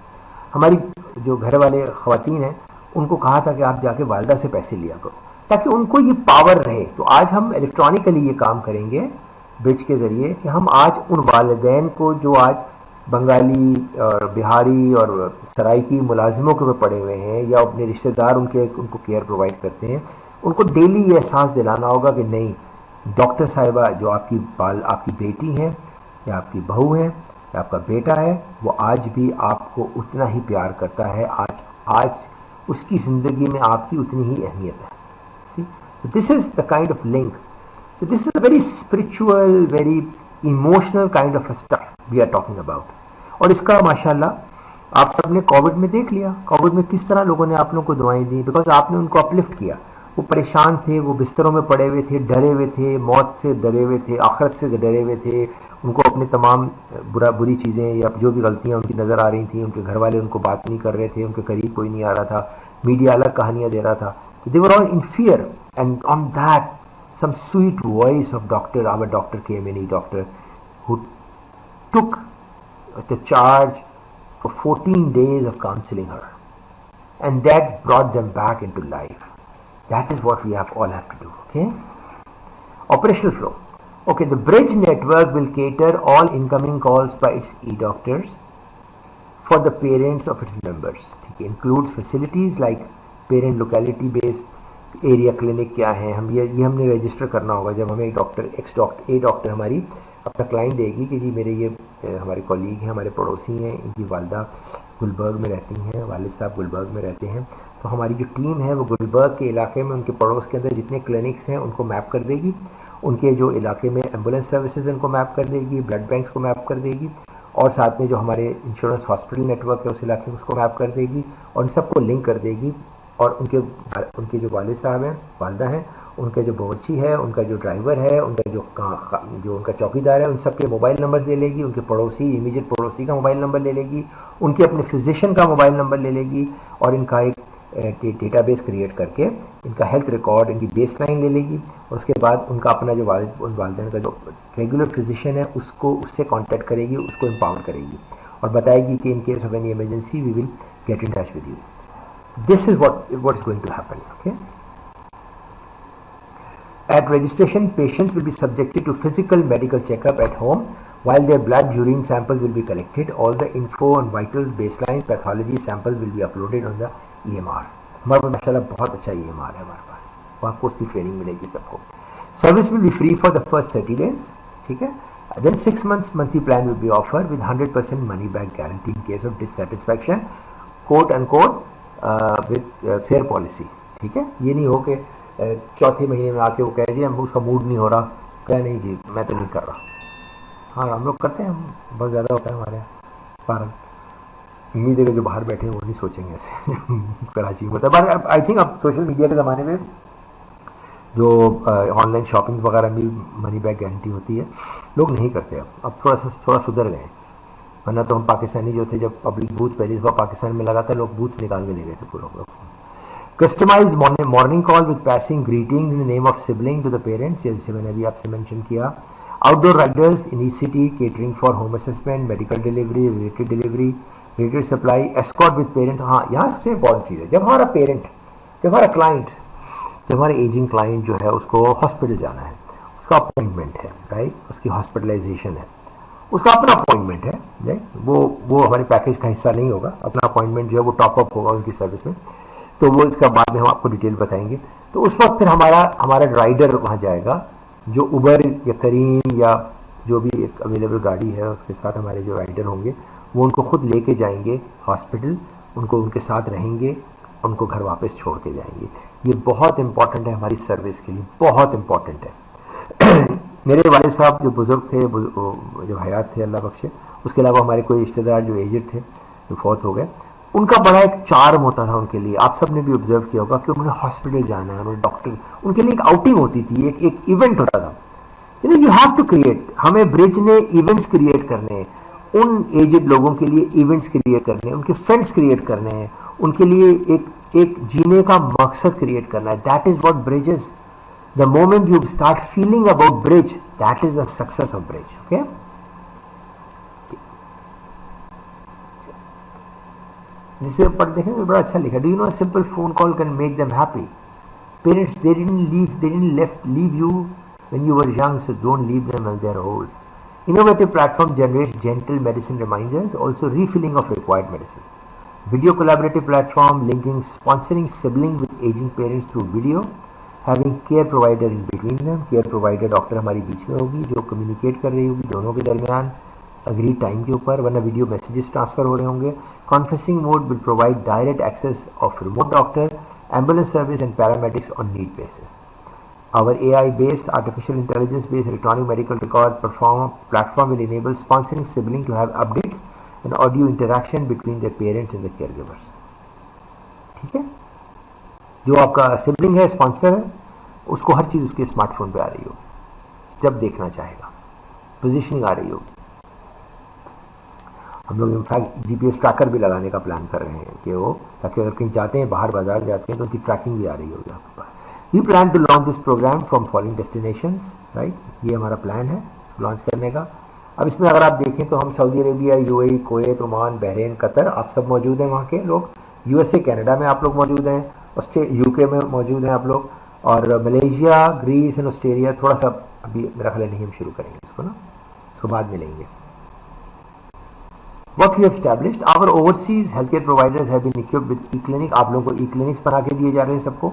हमारी जो घर वाले ख़वातीन हैं उनको कहा था कि आप जाके वालदा से पैसे लिया करो ताकि उनको ये पावर रहे। तो आज हम इलेक्ट्रॉनिकली ये काम करेंगे ब्रिज के ज़रिए कि हम आज उन वालिदैन को जो आज बंगाली और बिहारी और सराइकी मुलाजिमों के ऊपर पड़े हुए हैं या अपने रिश्तेदार उनको केयर प्रोवाइड करते हैं, उनको डेली ये एहसास दिलाना होगा कि नहीं, डॉक्टर साहिबा जो आपकी बेटी हैं या आपकी बहू है या आपका बेटा है, वो आज भी आपको उतना ही प्यार करता है, आज उसकी ज़िंदगी में आपकी उतनी ही अहमियत है। सी, so this is the kind of link. So this is a very spiritual, very emotional kind of a stuff we are talking about. और इसका माशाल्लाह आप सबने कोविड में देख लिया, कोविड में किस तरह लोगों ने आप लोगों को दुआएं दी, बिकॉज आपने उनको अपलिफ्ट किया। वो परेशान थे, वो बिस्तरों में पड़े हुए थे, डरे हुए थे, मौत से डरे हुए थे, आखिरत से डरे हुए थे, उनको अपने तमाम बुरी चीज़ें या जो भी गलतियां उनकी नज़र आ रही थी, उनके घर वाले उनको बात नहीं कर रहे थे, उनके करीब कोई नहीं आ रहा था, मीडिया अलग कहानियाँ दे रहा था, तो they were all in fear. And on that some sweet voice of our doctor came in, doctor who took the charge for 14 days of counseling her, and that brought them back into life. That is what we all have to do. Okay, operational flow. Okay, the bridge network will cater all incoming calls by its e-doctors for the parents of its members. It includes facilities like parent locality based area clinic क्या है, हम ये हमने register करना होगा जब हमें ए doctor हमारी अपना क्लाइंट देगी कि जी मेरे ये हमारे कॉलीग हैं, हमारे पड़ोसी हैं, इनकी वालदा गुलबर्ग में रहती हैं, वालिद साहब गुलबर्ग में रहते हैं, तो हमारी जो टीम है वो गुलबर्ग के इलाके में उनके पड़ोस के अंदर जितने क्लिनिक्स हैं उनको मैप कर देगी, उनके जो इलाके में एम्बुलेंस सर्विसेज उनको मैप कर देगी, ब्लड बैंक्स को मैप कर देगी, और साथ में जो हमारे इंश्योरेंस हॉस्पिटल नेटवर्क है उस इलाके में उसको मैप कर देगी और इन सबको लिंक कर देगी। और उनके जो वालिद साहब हैं, वालदा हैं, उनका जो बावर्ची है, उनका जो ड्राइवर है, जो उनका चौकीदार है, उन सब के मोबाइल नंबर्स ले लेगी, उनके पड़ोसी इमीडिएट पड़ोसी का मोबाइल नंबर ले लेगी, उनके अपने फिजिशियन का मोबाइल नंबर ले लेगी और इनका एक डेटाबेस क्रिएट करके इनका हेल्थ रिकॉर्ड, इनकी बेसलाइन ले लेगी और उसके बाद उनका अपना जो वालिदैन का जो रेगुलर फिजिशियन है उससे कॉन्टैक्ट करेगी, उसको एम्पावर करेगी और बताएगी कि in case of any emergency we will get in touch with you. This is what is going to happen. Okay. At registration, patients will be subjected to physical medical checkup at home, while their blood urine samples will be collected. All the info on vitals, baselines, pathology samples will be uploaded on the EMR. हमारे पास माशाल्लाह बहुत अच्छा EMR है हमारे पास, वहाँ आपको उसकी training मिलेगी सबको. Service will be free for the first 30 days. ठीक है. Then 6 months monthly plan will be offered with 100% money back guarantee in case of dissatisfaction, quote unquote, with fair policy. ठीक है. ये नहीं हो कि चौथे महीने में आके वो कहे जी हम उसका मूड नहीं हो रहा, कह नहीं जी मैं तो नहीं कर रहा. हाँ हम लोग करते हैं, हम बहुत ज़्यादा होता है हमारे यहाँ कारण. उम्मीद है कि जो बाहर बैठे हैं वो नहीं सोचेंगे ऐसे कराची में होता है. बट आई थिंक अब सोशल मीडिया के ज़माने में जो ऑनलाइन शॉपिंग वगैरह में मनी बैक गारंटी होती है, लोग नहीं करते. अब थोड़ा सुधर गए. वरना तो हम पाकिस्तानी जो थे, जब पब्लिक बूथ पहली दफ़ा पाकिस्तान में लगा था, लोग बूथ निकाल के ले गए थे पूरा. Customized morning call with passing greetings in the name of sibling to the parents, जैसे मैंने अभी आपसे मेंशन किया. Outdoor riders in each city, catering for home assessment, medical delivery, related supply, escort with parent. हाँ यहाँ सबसे important चीज़ है, जब हमारा पेरेंट, जब हमारा क्लाइंट, जब हमारा एजिंग क्लाइंट जो है उसको हॉस्पिटल जाना है, उसका अपॉइंटमेंट है, राइट, उसकी हॉस्पिटलाइजेशन है, उसका अपना अपॉइंटमेंट है, राइट, वो हमारे पैकेज का हिस्सा नहीं होगा. अपना अपॉइंटमेंट जो है वो टॉपअप होगा उनकी सर्विस में, तो वो इसका बाद में हम आपको डिटेल बताएंगे. तो उस वक्त फिर हमारा राइडर वहाँ जाएगा, जो उबर या करीम या जो भी एक अवेलेबल गाड़ी है उसके साथ हमारे जो राइडर होंगे वो उनको खुद लेके जाएंगे हॉस्पिटल, उनको उनके साथ रहेंगे, उनको घर वापस छोड़ के जाएंगे. ये बहुत इंपॉर्टेंट है हमारी सर्विस के लिए, बहुत इंपॉर्टेंट है. मेरे वालिद साहब जो बुज़ुर्ग थे, जो हयात थे अल्लाह बख्शे, उसके अलावा हमारे कोई रिश्तेदार जो एजेड थे जो फौत हो गए, उनका बड़ा एक चार्म होता था उनके लिए. आप सब ने भी ऑब्जर्व किया होगा कि उन्होंने हॉस्पिटल जाना है, उन्होंने डॉक्टर, उनके लिए एक आउटिंग होती थी, एक इवेंट होता था. यू हैव टू क्रिएट, हमें ब्रिज ने इवेंट्स क्रिएट करने हैं, उन एजेड लोगों के लिए इवेंट्स क्रिएट करने हैं, उनके फ्रेंड्स क्रिएट करने हैं, उनके लिए एक जीने का मकसद क्रिएट करना है. That is what bridge is. The moment you start feeling about bridge, that is the success of bridge. Okay, जिसे पढ़ देखें तो बड़ा अच्छा लिखा. Do you know a simple phone call can make them happy. Parents they didn't leave you when you were young, so don't leave them when they are old. Innovative platform generates gentle medicine reminders, also refilling of required medicine. Video collaborative platform linking sponsoring sibling with ageing parents through video, having care provider in between them. Care provider doctor हमारी बीच में होगी जो communicate कर रही होगी दोनों के दरमियान अग्री टाइम के ऊपर, वरना वीडियो मैसेजेस ट्रांसफर हो रहे होंगे. Conferencing mode will provide direct access of remote doctor, ambulance service and paramedics on need basis. Our AI-based, artificial intelligence-based electronic medical record platform will enable sponsoring sibling to have updates and audio interaction between their parents and the caregivers. ठीक है, जो आपका sibling है, sponsor है, उसको हर चीज़ उसके smartphone पे आ रही होगी, जब देखना चाहेगा, पोजीशनिंग आ रही होगी. हम लोग इनफैक्ट GPS ट्रैकर भी लगाने का प्लान कर रहे हैं कि वो, ताकि अगर कहीं जाते हैं, बाहर बाजार जाते हैं, तो उनकी ट्रैकिंग भी आ रही होगी आपके पास. We plan to launch this program from following destinations, right. ये हमारा प्लान है इसको लॉन्च करने का. अब इसमें अगर आप देखें तो हम Saudi Arabia, UAE, Kuwait, Oman, Bahrain, Qatar, आप सब मौजूद हैं वहाँ के लोग. USA, कनाडा में आप लोग मौजूद हैं, UK में मौजूद हैं आप लोग, और मलेशिया, ग्रीस एंड ऑस्ट्रेलिया थोड़ा सा अभी मेरा ख्याल नहीं हम शुरू करेंगे इसको ना, इसको बाद में लेंगे. What we have established, our overseas healthcare providers have been equipped with e-clinic. आप लोगों को e-clinics बना के दिए जा रहे हैं सबको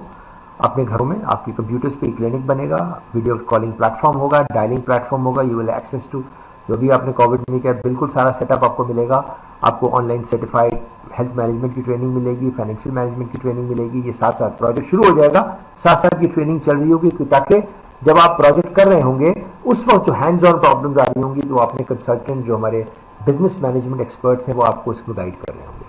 अपने घरों में. आपकी कंप्यूटर्स पे e-clinic बनेगा, वीडियो कॉलिंग प्लेटफॉर्म होगा, डायलिंग प्लेटफॉर्म होगा. यू विल एक्सेस टू जो भी आपने कोविड में किया, बिल्कुल सारा सेटअप आपको मिलेगा. आपको ऑनलाइन सर्टिफाइड हेल्थ मैनेजमेंट की ट्रेनिंग मिलेगी, फाइनेंशियल मैनेजमेंट की ट्रेनिंग मिलेगी. ये साथ साथ प्रोजेक्ट शुरू हो जाएगा, साथ साथ ये ट्रेनिंग चल रही होगी, ताकि जब आप प्रोजेक्ट कर रहे होंगे उस वक्त जो हैंड्स ऑन प्रॉब्लम आ रही होंगी तो आपने कंसल्टेंट जो हमारे बिजनेस मैनेजमेंट एक्सपर्ट्स हैं वो आपको इसको गाइड कर रहे होंगे.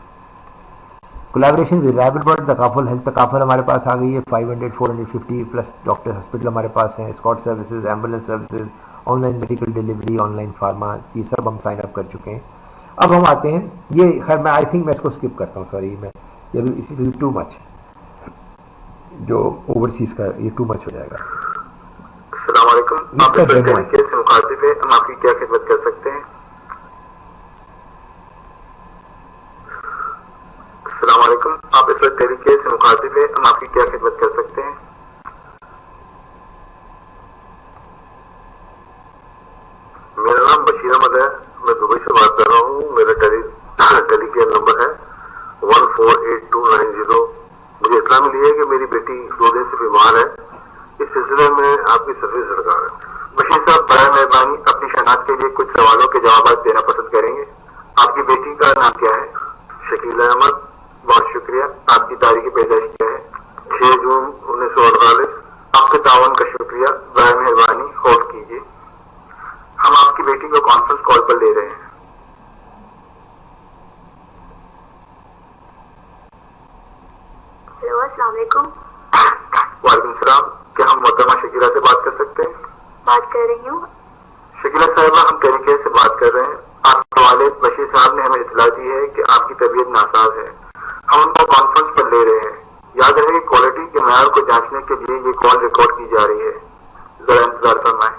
कोलैबोरेशन विद रिलायबल प्रोडक्ट तकाफुल, हेल्थ तकाफुल हमारे पास आ गई है. 500 450 प्लस डॉक्टर हॉस्पिटल हमारे पास हैं, escort services, ambulance services, online medical delivery, online pharma, ये सब हम साइन अप कर चुके हैं. अब हम आते हैं, ये खैर मैं आई थिंक मैं इसको स्किप करता हूँ, सॉरी, मैं ये भी इसी टू मच, जो ओवरसीज का ये टू मच हो जाएगा. अस्सलाम वालेकुम. इसका डेमो है, कैसे मुखातिब है, हम आपकी क्या खिदमत कर सकते हैं? अस्सलाम वालेकुम. आप इस वक्त तरीके से मुखातिब हैं, हम आपकी क्या खिदमत कर सकते हैं? मेरा नाम बशीर अहमद है, मैं दुबई से बात कर रहा हूँ। मेरा टेलीकेयर नंबर है 148290। मुझे इत्तला मिली है कि मेरी बेटी 2 दिन से बीमार है। इस सिलसिले में आपकी सर्विस दरकार है। बशीर साहब, बराए मेहरबानी अपनी शनाख्त के लिए कुछ सवालों के जवाब देना पसंद करेंगे। आपकी बेटी का नाम क्या है? शकीला अहमद। बहुत शुक्रिया। आपकी तारीख पैदाइश क्या है? 6 जून 1948। आपके तावन का शुक्रिया। बराए मेहरबानी होल्ड कीजिए, हम आपकी बेटी को कॉन्फ्रेंस कॉल पर ले रहे हैं। हेलो, अस्सलाम वालेकुम। वालेकुम सलाम। क्या हम मोहतरमा शकीला से बात कर सकते हैं? बात कर रही हूँ। शकीला साहिबा, हम तरीके से बात कर रहे हैं। आपके वालिद बशीर साहब ने हमें इत्तला दी है कि आपकी तबीयत नासाज है। हम उनको कॉन्फ्रेंस पर ले रहे हैं। याद रहे, क्वालिटी के मेयार को जांचने के लिए ये कॉल रिकॉर्ड की जा रही है। जरा इंतजार फरमाएं।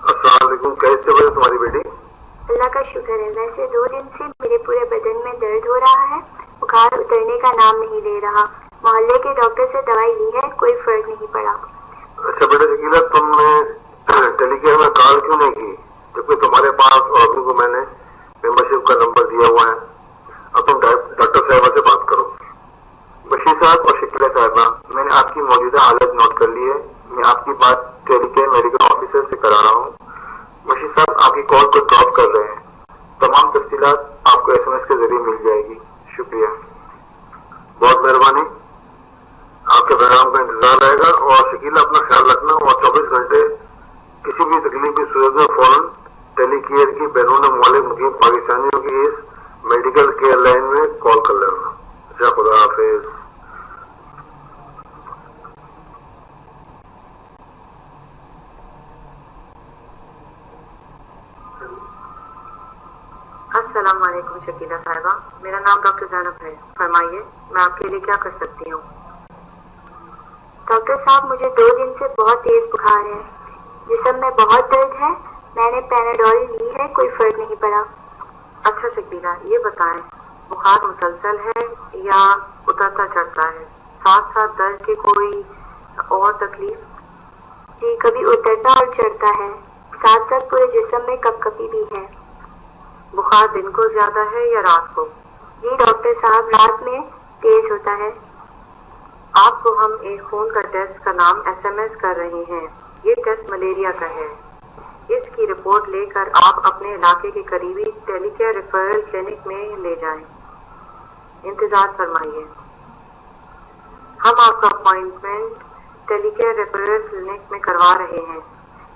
अस्सलाम वालेकुम। कैसे हो तुम्हारी बेटी? अल्लाह का शुक्र है। वैसे 2 दिन से मेरे पूरे बदन में दर्द हो रहा है, बुखार उतरने का नाम नहीं ले रहा। मोहल्ले के डॉक्टर से दवाई ली है, कोई फर्क नहीं पड़ा। अच्छा बेटा शकीला, तुमने टेलीकेयर में कॉल क्यों नहीं की, जबकि तुम्हारे पास और अभी को मैंने मेंबरशिप का नंबर दिया हुआ है? अब तुम डॉक्टर साहिबा से बात करो। बशीर साहब और शकीला साहिबा, मैंने आपकी मौजूदा हालत नोट कर ली है। मैं आपकी बात टेलीकेयर मेडिकल ऑफिसर से करा रहा हूँ। बशीर साहब आपकी कॉल को ड्रॉप कर रहे हैं। तमाम तफसीलात आपको SMS के जरिए मिल जाएगी। शुक्रिया, बहुत मेहरबानी। आपके पैगाम का इंतजार रहेगा। और शकीला, अपना ख्याल रखना और 24 घंटे किसी भी तकलीफ की सूरत में फौरन टेलीकेयर की बैरून मुल्क मुकीम पाकिस्तानियों की इस मेडिकल केयर लाइन में कॉल कर लेना। अच्छा, खुदा हाफिज। अस्सलाम वालेकुम शकीला साहिबा, मेरा नाम डॉक्टर ज़ैनब है। फरमाइए, मैं आपके लिए क्या कर सकती हूँ? डॉक्टर साहब, मुझे 2 दिन से बहुत तेज बुखार है, जिस्म में बहुत दर्द है। मैंने पैनाडोल ली है, कोई फर्क नहीं पड़ा। अच्छा शकीला, ये बताएं, बुखार मुसलसल है या उतरता चढ़ता है? साथ साथ दर्द की कोई और तकलीफ? जी, कभी उतरता और चढ़ता है, साथ साथ पूरे जिस्म में कपकपी भी है। बुखार दिन को ज्यादा है या रात को? जी डॉक्टर साहब, रात में तेज होता है। आपको हम एक खून का टेस्ट का नाम SMS कर रहे हैं। ये टेस्ट मलेरिया का है। इसकी रिपोर्ट लेकर आप अपने इलाके के करीबी टेलीकेयर रेफरल क्लिनिक में ले जाएं। इंतजार फरमाइए, हम आपका अपॉइंटमेंट टेलीकेयर रेफरल क्लिनिक में करवा रहे हैं।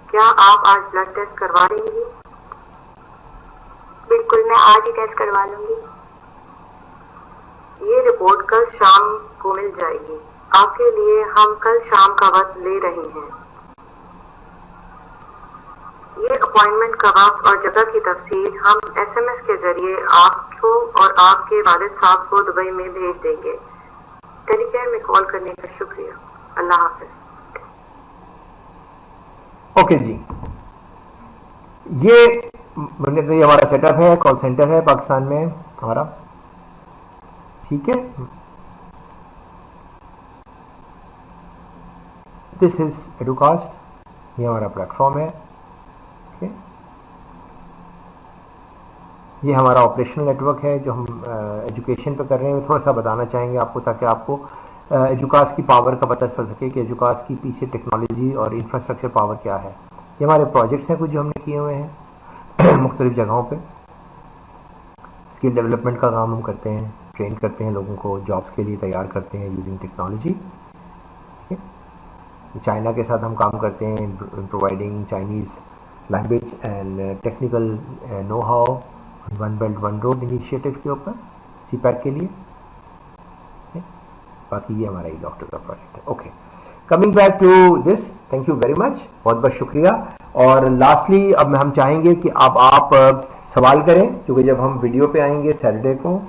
क्या आप आज ब्लड टेस्ट करवा लेंगी? बिल्कुल, मैं आज ही टेस्ट करवा लूंगी। ये रिपोर्ट कल शाम को मिल जाएगी। आपके लिए हम कल शाम का वक्त ले रहे हैं। ये अपॉइंटमेंट का वक्त और जगह की तफसील हम SMS के जरिए आपको और आपके वालिद साहब को दुबई में भेज देंगे। टेलीकेयर में कॉल करने का शुक्रिया। अल्लाह हाफिज। ओके जी, ये हमारा सेटअप है, कॉल सेंटर है पाकिस्तान में हमारा। ठीक है, दिस इज एडुकास्ट, ये हमारा प्लेटफॉर्म है। ठीक है, ये हमारा ऑपरेशनल नेटवर्क है जो हम एजुकेशन पे कर रहे हैं। थोड़ा सा बताना चाहेंगे आपको, ताकि आपको एजुकास की पावर का पता चल सके कि एजुकास की पीछे टेक्नोलॉजी और इंफ्रास्ट्रक्चर पावर क्या है। ये हमारे प्रोजेक्ट्स हैं कुछ जो हमने किए हुए हैं मुख्तलिफ जगहों पे। स्किल डेवलपमेंट का काम हम करते हैं, ट्रेन करते हैं लोगों को, जॉब्स के लिए तैयार करते हैं यूजिंग टेक्नोलॉजी। ठीक है, चाइना के साथ हम काम करते हैं providing Chinese language and technical know how one belt one road initiative के ऊपर CPAC के लिए। बाकी ये हमारा ही डॉक्टर का प्रोजेक्ट है। Okay, coming back to this, thank you very much, बहुत बहुत शुक्रिया। और लास्टली अब हम चाहेंगे कि अब आप सवाल करें, क्योंकि जब हम वीडियो पे आएंगे सैटरडे को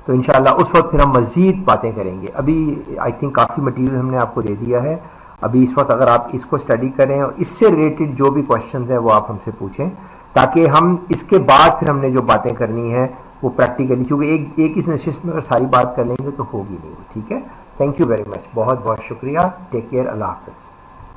तो इंशाल्लाह उस वक्त फिर हम मज़ीद बातें करेंगे। अभी आई थिंक काफ़ी मटेरियल हमने आपको दे दिया है। अभी इस वक्त अगर आप इसको स्टडी करें और इससे रिलेटेड जो भी क्वेश्चंस हैं वो आप हमसे पूछें, ताकि हम इसके बाद फिर हमने जो बातें करनी है वो प्रैक्टिकली, क्योंकि एक ही नशिस्त में अगर सारी बात कर लेंगे तो होगी नहीं, ठीक है। थैंक यू वेरी मच, बहुत बहुत शुक्रिया, टेक केयर, अल्लाह हाफिज़।